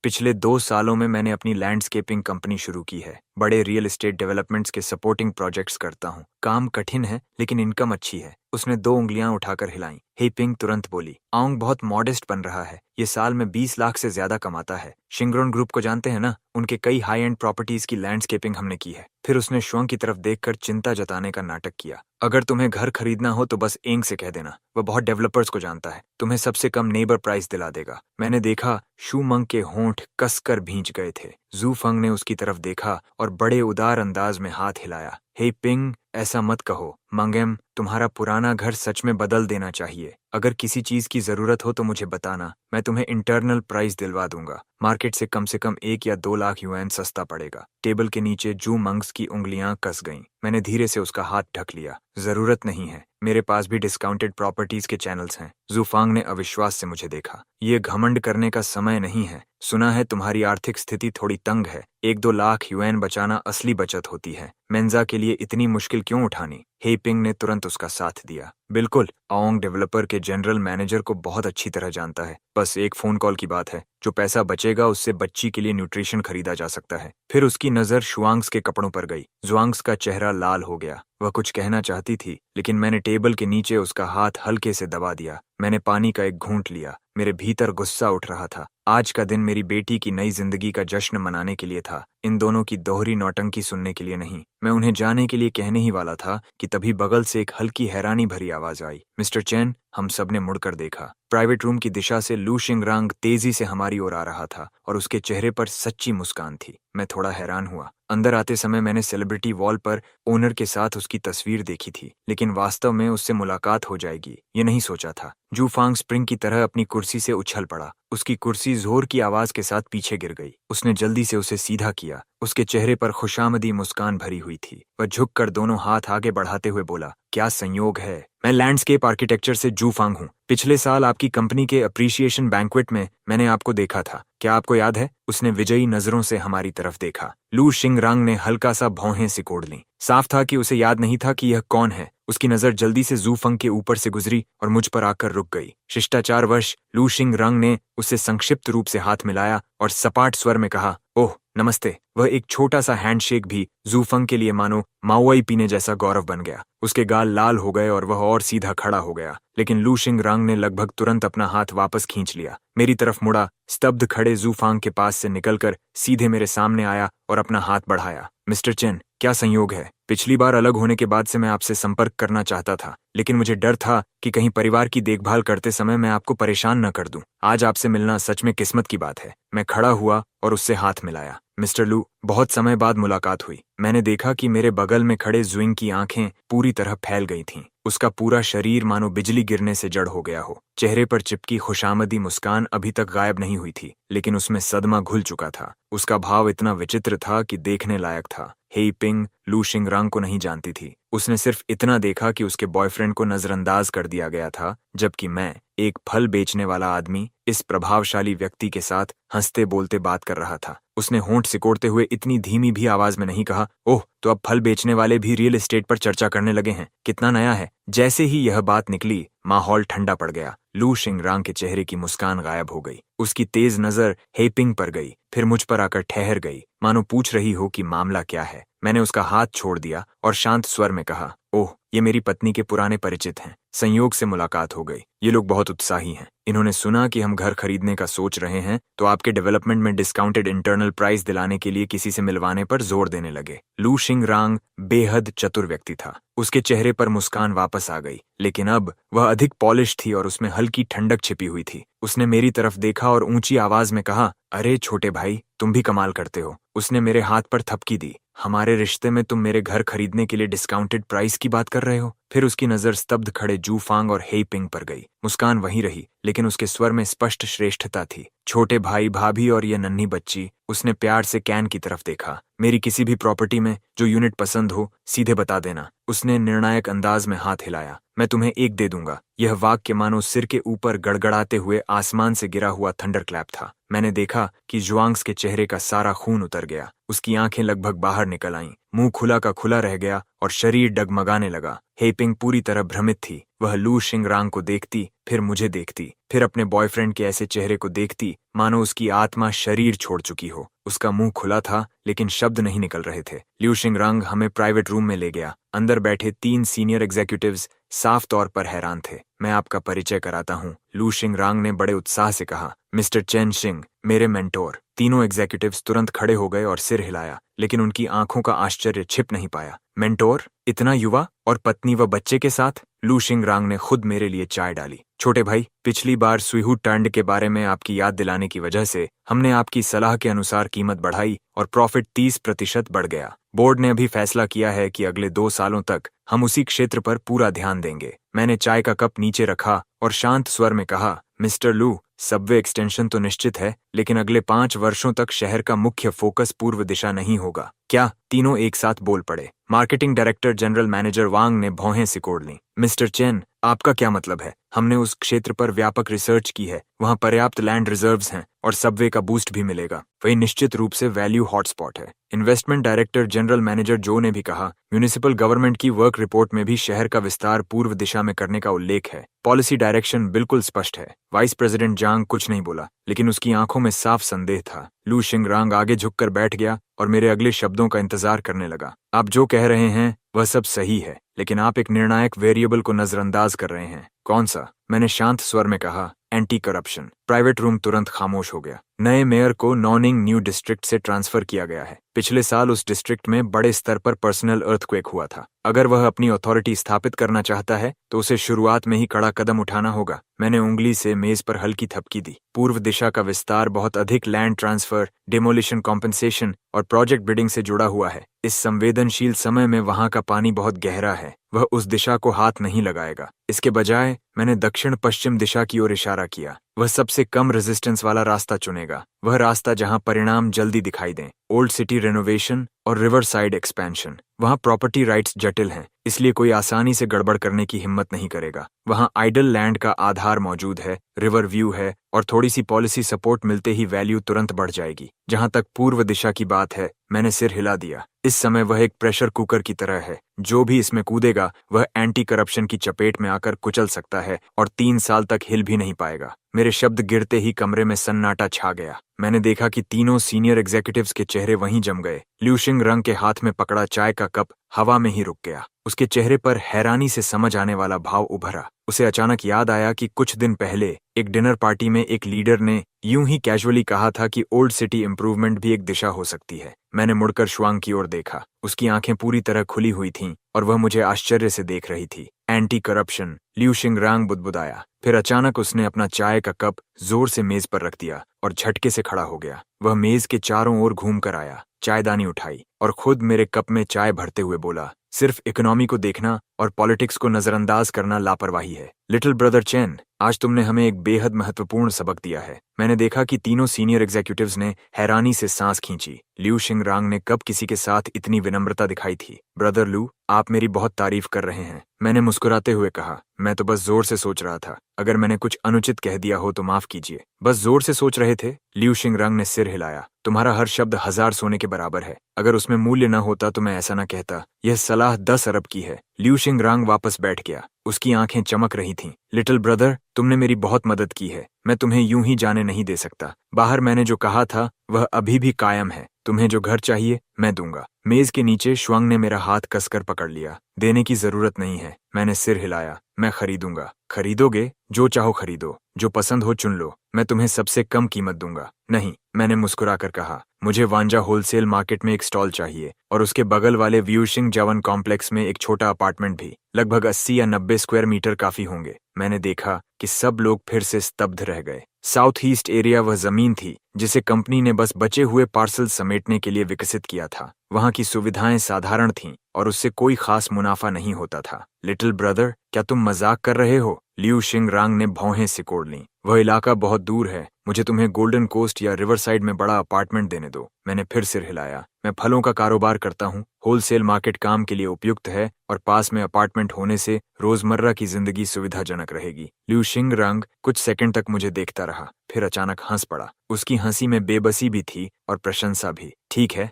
पिछले 2 सालों में मैंने अपनी लैंडस्केपिंग कंपनी शुरू की है। बड़े रियल एस्टेट डेवलपमेंट्स के सपोर्टिंग प्रोजेक्ट्स करता हूँ। काम कठिन है, लेकिन इनकम अच्छी है। उसने 2 उंगलियां उठाकर हिलाई। हे पिंग तुरंत बोली, आउंग बहुत मॉडेस्ट बन रहा है। ये साल में 20 लाख से ज्यादा कमाता है। शिंगरोन ग्रुप को जानते हैं ना? उनके कई हाई एंड प्रॉपर्टीज की लैंडस्केपिंग हमने की है। फिर उसने शुआंग की तरफ देखकर चिंता जताने का नाटक किया। अगर तुम्हें घर खरीदना हो तो बस एंग से कह देना, वह बहुत डेवलपर्स को जानता है। तुम्हें सबसे कम नेबर प्राइस दिला देगा। मैंने देखा शूमंग के होंठ कसकर भींच गए थे। जूफंग ने उसकी तरफ देखा और बड़े उदार अंदाज में हाथ हिलाया। हे पिंग, ऐसा मत कहो। मंगेम, तुम्हारा पुराना घर सच में बदल देना चाहिए। अगर किसी चीज की जरूरत हो तो मुझे बताना, मैं तुम्हें इंटरनल प्राइस दिलवा दूंगा। मार्केट से कम 1 या 2 लाख युआन सस्ता पड़ेगा। टेबल के नीचे जू मंग्स की उंगलियां कस गईं। मैंने धीरे से उसका हाथ ढक लिया। जरूरत नहीं है, मेरे पास भी डिस्काउंटेड प्रॉपर्टीज के चैनल्स हैं। जूफांग ने अविश्वास से मुझे देखा। ये घमंड करने का समय नहीं है। सुना है तुम्हारी आर्थिक स्थिति थोड़ी तंग है। 1-2 लाख युआन बचाना असली बचत होती है। मेंजा के लिए इतनी मुश्किल क्यों उठानी? हे पिंग ने तुरंत उसका साथ दिया। बिल्कुल, आओंग डेवलपर के जनरल मैनेजर को बहुत अच्छी तरह जानता है। बस एक फोन कॉल की बात है। जो पैसा बचेगा उससे बच्ची के लिए न्यूट्रिशन खरीदा जा सकता है। फिर उसकी नजर शुआंग्स के कपड़ों पर गई। जुआंग्स का चेहरा लाल हो गया। वह कुछ कहना चाहती थी, लेकिन मैंने टेबल के नीचे उसका हाथ हल्के से दबा दिया। मैंने पानी का एक घूंट लिया। मेरे भीतर गुस्सा उठ रहा था। आज का दिन मेरी बेटी की नई जिंदगी का जश्न मनाने के लिए था, इन दोनों की दोहरी नौटंकी सुनने के लिए नहीं। मैं उन्हें जाने के लिए कहने ही वाला था कि तभी बगल से एक हल्की हैरानी भरी आवाज आई। मिस्टर चेन, हम सबने मुड़कर देखा। प्राइवेट रूम की दिशा से लू शिंगरांग तेजी से हमारी ओर आ रहा था और उसके चेहरे पर सच्ची मुस्कान थी। मैं थोड़ा हैरान हुआ। अंदर आते समय मैंने सेलिब्रिटी वॉल पर ओनर के साथ उसकी तस्वीर देखी थी, लेकिन वास्तव में उससे मुलाकात हो जाएगी ये नहीं सोचा था। जूफांग स्प्रिंग की तरह अपनी कुर्सी से उछल पड़ा। उसकी कुर्सी जोर की आवाज के साथ पीछे गिर गई। उसने जल्दी से उसे सीधा किया। उसके चेहरे पर खुशामदी मुस्कान भरी हुई थी। वह झुककर दोनों हाथ आगे बढ़ाते हुए बोला, क्या संयोग है। मैं लैंडस्केप आर्किटेक्चर से जूफांग हूँ। पिछले साल आपकी कंपनी के अप्रिसिएशन बैंक्वेट में मैंने आपको देखा था। क्या आपको याद है? उसने विजयी नजरों से हमारी तरफ देखा। लू शिंगरांग ने हल्का सा भौहें सिकोड़ ली। साफ था कि उसे याद नहीं था कि यह कौन है। उसकी नजर जल्दी से जूफंग के ऊपर से गुजरी और मुझ पर आकर रुक गई। शिष्टाचारवश लू शिंगरांग ने उससे संक्षिप्त रूप से हाथ मिलाया और सपाट स्वर में कहा, ओह नमस्ते। वह एक छोटा सा हैंडशेक भी जूफंग के लिए मानो माओवाई पीने जैसा गौरव बन गया। उसके गाल लाल हो गए और वह और सीधा खड़ा हो गया, लेकिन लू शिंगरांग ने लगभग तुरंत अपना हाथ वापस खींच लिया। मेरी तरफ मुड़ा, स्तब्ध खड़े जूफांग के पास से निकलकर सीधे मेरे सामने आया और अपना हाथ बढ़ाया। मिस्टर चेन, क्या संयोग है। पिछली बार अलग होने के बाद से मैं आपसे संपर्क करना चाहता था, लेकिन मुझे डर था कि कहीं परिवार की देखभाल करते समय मैं आपको परेशान न कर दूं। आज आपसे मिलना सच में किस्मत की बात है। मैं खड़ा हुआ और उससे हाथ मिलाया। मिस्टर लू, बहुत समय बाद मुलाकात हुई। मैंने देखा कि मेरे बगल में खड़े जुइंग की आंखें पूरी तरह फैल गई थीं। उसका पूरा शरीर मानो बिजली गिरने से जड़ हो गया हो। चेहरे पर चिपकी खुशामदी मुस्कान अभी तक गायब नहीं हुई थी, लेकिन उसमें सदमा घुल चुका था। उसका भाव इतना विचित्र था कि देखने लायक था। हे पिंग लू शिंगरांग को नहीं जानती थी। उसने सिर्फ इतना देखा कि उसके बॉयफ्रेंड को नजरअंदाज कर दिया गया था, जबकि मैं, एक फल बेचने वाला आदमी, इस प्रभावशाली व्यक्ति के साथ हंसते बोलते बात कर रहा था। उसने होंठ सिकोड़ते हुए इतनी धीमी भी आवाज में नहीं कहा, ओह, तो अब फल बेचने वाले भी रियल एस्टेट पर चर्चा करने लगे हैं, कितना नया है। जैसे ही यह बात निकली, माहौल ठंडा पड़ गया। लू शिंगरांग के चेहरे की मुस्कान गायब हो गई। उसकी तेज नजर हेपिंग पर गई, फिर मुझ पर आकर ठहर गई, मानो पूछ रही हो कि मामला क्या है। मैंने उसका हाथ छोड़ दिया और शांत स्वर में कहा, ओह, ये मेरी पत्नी के पुराने परिचित हैं। संयोग से मुलाकात हो गई। ये लोग बहुत उत्साही हैं। इन्होंने सुना कि हम घर खरीदने का सोच रहे हैं, तो आपके डेवलपमेंट में डिस्काउंटेड इंटरनल प्राइस दिलाने के लिए किसी से मिलवाने पर जोर देने लगे। लू शिंगरांग बेहद चतुर व्यक्ति था। उसके चेहरे पर मुस्कान वापस आ गई, लेकिन अब वह अधिक पॉलिश थी और उसमें हल्की ठंडक छिपी हुई थी। उसने मेरी तरफ देखा और ऊंची आवाज में कहा, अरे छोटे भाई, तुम भी कमाल करते हो। उसने मेरे हाथ पर थपकी दी। हमारे रिश्ते में तुम मेरे घर खरीदने के लिए डिस्काउंटेड प्राइस की बात कर रहे हो? फिर उसकी नजर स्तब्ध खड़े जूफांग और हेइपिंग पर गई। मुस्कान वहीं रही, लेकिन उसके स्वर में स्पष्ट श्रेष्ठता थी। छोटे भाई, भाभी और ये नन्ही बच्ची। उसने प्यार से कैन की तरफ देखा। मेरी किसी भी प्रॉपर्टी में जो यूनिट पसंद हो, सीधे बता देना। उसने निर्णायक अंदाज में हाथ हिलाया। मैं तुम्हें एक दे दूंगा। यह वाक्य मानो सिर के ऊपर गड़गड़ाते हुए आसमान से गिरा हुआ थंडरक्लैप था। मैंने देखा कि जुआंग्स के चेहरे का सारा खून उतर गया। उसकी आंखें लगभग बाहर निकल आईं, मुंह खुला का खुला रह गया और शरीर डगमगाने लगा। हेपिंग पूरी तरह भ्रमित थी। वह लू शिंगरांग को देखती, फिर मुझे देखती, फिर अपने बॉयफ्रेंड के ऐसे चेहरे को देखती मानो उसकी आत्मा शरीर छोड़ चुकी हो। उसका मुंह खुला था, लेकिन शब्द नहीं निकल रहे थे। लू शिंगरांग हमें प्राइवेट रूम में ले गया। अंदर बैठे 3 सीनियर एग्जीक्यूटिव्स साफ तौर पर हैरान थे। मैं आपका परिचय कराता हूँ, लू शिंगरांग ने बड़े उत्साह से कहा। मिस्टर चेन शिंग, मेरे मेंटोर। तीनों एग्जीक्यूटिव्स तुरंत खड़े हो गए और सिर हिलाया, लेकिन उनकी आंखों का आश्चर्य छिप नहीं पाया। मेंटोर? इतना युवा और पत्नी व बच्चे के साथ? लू शिंगरांग ने खुद मेरे लिए चाय डाली। छोटे भाई, पिछली बार सुइहू टर्न्ड के बारे में आपकी याद दिलाने की वजह से हमने आपकी सलाह के अनुसार कीमत बढ़ाई और प्रॉफिट 30% बढ़ गया। बोर्ड ने अभी फैसला किया है कि अगले 2 सालों तक हम उसी क्षेत्र पर पूरा ध्यान देंगे। मैंने चाय का कप नीचे रखा और शांत स्वर में कहा, मिस्टर लू, सबवे एक्सटेंशन तो निश्चित है, लेकिन अगले 5 वर्षों तक शहर का मुख्य फोकस पूर्व दिशा नहीं होगा। क्या? तीनों एक साथ बोल पड़े। मार्केटिंग डायरेक्टर जनरल मैनेजर वांग ने भौहें सिकोड़ लीं। मिस्टर चेन, आपका क्या मतलब है? हमने उस क्षेत्र पर व्यापक रिसर्च की है। वहाँ पर्याप्त लैंड रिजर्व्स हैं और सबवे का बूस्ट भी मिलेगा। वही निश्चित रूप से वैल्यू हॉटस्पॉट है। इन्वेस्टमेंट डायरेक्टर जनरल मैनेजर जो ने भी कहा, म्यूनिसिपल गवर्नमेंट की वर्क रिपोर्ट में भी शहर का विस्तार पूर्व दिशा में करने का उल्लेख है। पॉलिसी डायरेक्शन बिल्कुल स्पष्ट है। वाइस प्रेसिडेंट जांग कुछ नहीं बोला, लेकिन उसकी आंखों में साफ संदेह था। लू शिंगरांग आगे झुककर बैठ गया और मेरे अगले शब्दों का इंतजार करने लगा। आप जो कह रहे हैं वह सब सही है, लेकिन आप एक निर्णायक वेरिएबल को नजरअंदाज कर रहे हैं। कौन सा? मैंने शांत स्वर में कहा, एंटी करप्शन। प्राइवेट रूम तुरंत खामोश हो गया। नए मेयर को नॉनिंग न्यू डिस्ट्रिक्ट से ट्रांसफर किया गया है। पिछले साल उस डिस्ट्रिक्ट में बड़े स्तर पर पर्सनल अर्थक्वेक हुआ था। अगर वह अपनी अथॉरिटी स्थापित करना चाहता है तो उसे शुरुआत में ही कड़ा कदम उठाना होगा। मैंने उंगली से मेज पर हल्की थपकी दी। पूर्व दिशा का विस्तार बहुत अधिक लैंड ट्रांसफर, डिमोलिशन कॉम्पनसेशन और प्रोजेक्ट बिडिंग से जुड़ा हुआ है। इस संवेदनशील समय में वहां का पानी बहुत गहरा है। वह उस दिशा को हाथ नहीं लगाएगा। इसके बजाय मैंने दक्षिण पश्चिम दिशा की ओर इशारा किया। वह सबसे कम रेजिस्टेंस वाला रास्ता चुनेगा। वह रास्ता जहां परिणाम जल्दी दिखाई दें। ओल्ड सिटी रेनोवेशन और रिवर साइड एक्सपेंशन। वहां प्रॉपर्टी राइट्स जटिल हैं, इसलिए कोई आसानी से गड़बड़ करने की हिम्मत नहीं करेगा। वहां आइडल लैंड का आधार मौजूद है, रिवर व्यू है और थोड़ी सी पॉलिसी सपोर्ट मिलते ही वैल्यू तुरंत बढ़ जाएगी। जहां तक पूर्व दिशा की बात है, मैंने सिर हिला दिया। इस समय वह एक प्रेशर कुकर की तरह है। जो भी इसमें कूदेगा वह एंटी करप्शन की चपेट में आकर कुचल सकता है और 3 साल तक हिल भी नहीं पाएगा। मेरे शब्द गिरते ही कमरे में सन्नाटा छा गया। मैंने देखा कि तीनों सीनियर एग्जीक्यूटिव्स के चेहरे वहीं जम गए। लू शिंगरांग के हाथ में पकड़ा चाय का कप हवा में ही रुक गया। उसके चेहरे पर हैरानी से समझ आने वाला भाव उभरा। उसे अचानक याद आया कि कुछ दिन पहले एक डिनर पार्टी में एक लीडर ने यूं ही कैजुअली कहा था कि ओल्ड सिटी इंप्रूवमेंट भी एक दिशा हो सकती है। मैंने मुड़कर शुआंग की ओर देखा। उसकी आंखें पूरी तरह खुली हुई थीं और वह मुझे आश्चर्य से देख रही थी। एंटी करप्शन, लू शिंगरांग बुदबुदाया। फिर अचानक उसने अपना चाय का कप जोर से मेज पर रख दिया और झटके से खड़ा हो गया। वह मेज के चारों ओर घूम कर आया, चायदानी उठाई और खुद मेरे कप में चाय भरते हुए बोला, सिर्फ इकोनॉमी को देखना और पॉलिटिक्स को नजरअंदाज करना लापरवाही है। लिटिल ब्रदर चैन, आज तुमने हमें एक बेहद महत्वपूर्ण सबक दिया है। मैंने देखा कि तीनों सीनियर एग्जीक्यूटिव्स ने हैरानी से सांस खींची। लिू शिंगरांग ने कब किसी के साथ इतनी विनम्रता दिखाई थी? ब्रदर लू, आप मेरी बहुत तारीफ कर रहे हैं, मैंने मुस्कुराते हुए कहा। मैं तो बस जोर से सोच रहा था। अगर मैंने कुछ अनुचित कह दिया हो तो माफ कीजिए। बस जोर से सोच रहे थे। लिू शिंगरांग ने सिर हिलाया। तुम्हारा हर शब्द 1000 सोने के बराबर है। अगर उसमें मूल्य न होता तो मैं ऐसा न कहता। यह सलाह 10 अरब की है। लिू शिंगरांग वापस बैठ गया। उसकी आंखें चमक रही थीं। लिटिल ब्रदर, तुमने मेरी बहुत मदद की है। मैं तुम्हें यूं ही जाने नहीं दे सकता। बाहर मैंने जो कहा था वह अभी भी कायम है। तुम्हें जो घर चाहिए मैं दूंगा। मेज के नीचे श्वंग ने मेरा हाथ कसकर पकड़ लिया। देने की जरूरत नहीं है, मैंने सिर हिलाया। मैं खरीदूंगा। खरीदोगे? जो चाहो खरीदो, जो पसंद हो चुन लो। मैं तुम्हें सबसे कम कीमत दूंगा। नहीं, मैंने मुस्कुराकर कहा। मुझे वांजा होलसेल मार्केट में एक स्टॉल चाहिए और उसके बगल वाले व्यूशिंग जवन कॉम्प्लेक्स में एक छोटा अपार्टमेंट भी। लगभग 80 या 90 स्क्वायर मीटर काफी होंगे। मैंने देखा कि सब लोग फिर से स्तब्ध रह गए। साउथ ईस्ट एरिया वह जमीन थी जिसे कंपनी ने बस बचे हुए पार्सल समेटने के लिए विकसित किया था। वहां की सुविधाएं साधारण थीं और उससे कोई खास मुनाफा नहीं होता था। लिटिल ब्रदर, क्या तुम मजाक कर रहे हो? लिू शिंगरांग ने भौहें सिकोड़ लीं। वह इलाका बहुत दूर है। मुझे तुम्हें गोल्डन कोस्ट या रिवरसाइड में बड़ा अपार्टमेंट देने दो। मैंने फिर सिर हिलाया। मैं फलों का कारोबार करता हूँ। होलसेल मार्केट काम के लिए उपयुक्त है और पास में अपार्टमेंट होने से रोजमर्रा की जिंदगी सुविधाजनक रहेगी। लिू शिंगरांग कुछ सेकंड तक मुझे देखता रहा, फिर अचानक हंस पड़ा। उसकी हंसी में बेबसी भी थी और प्रशंसा भी। ठीक है,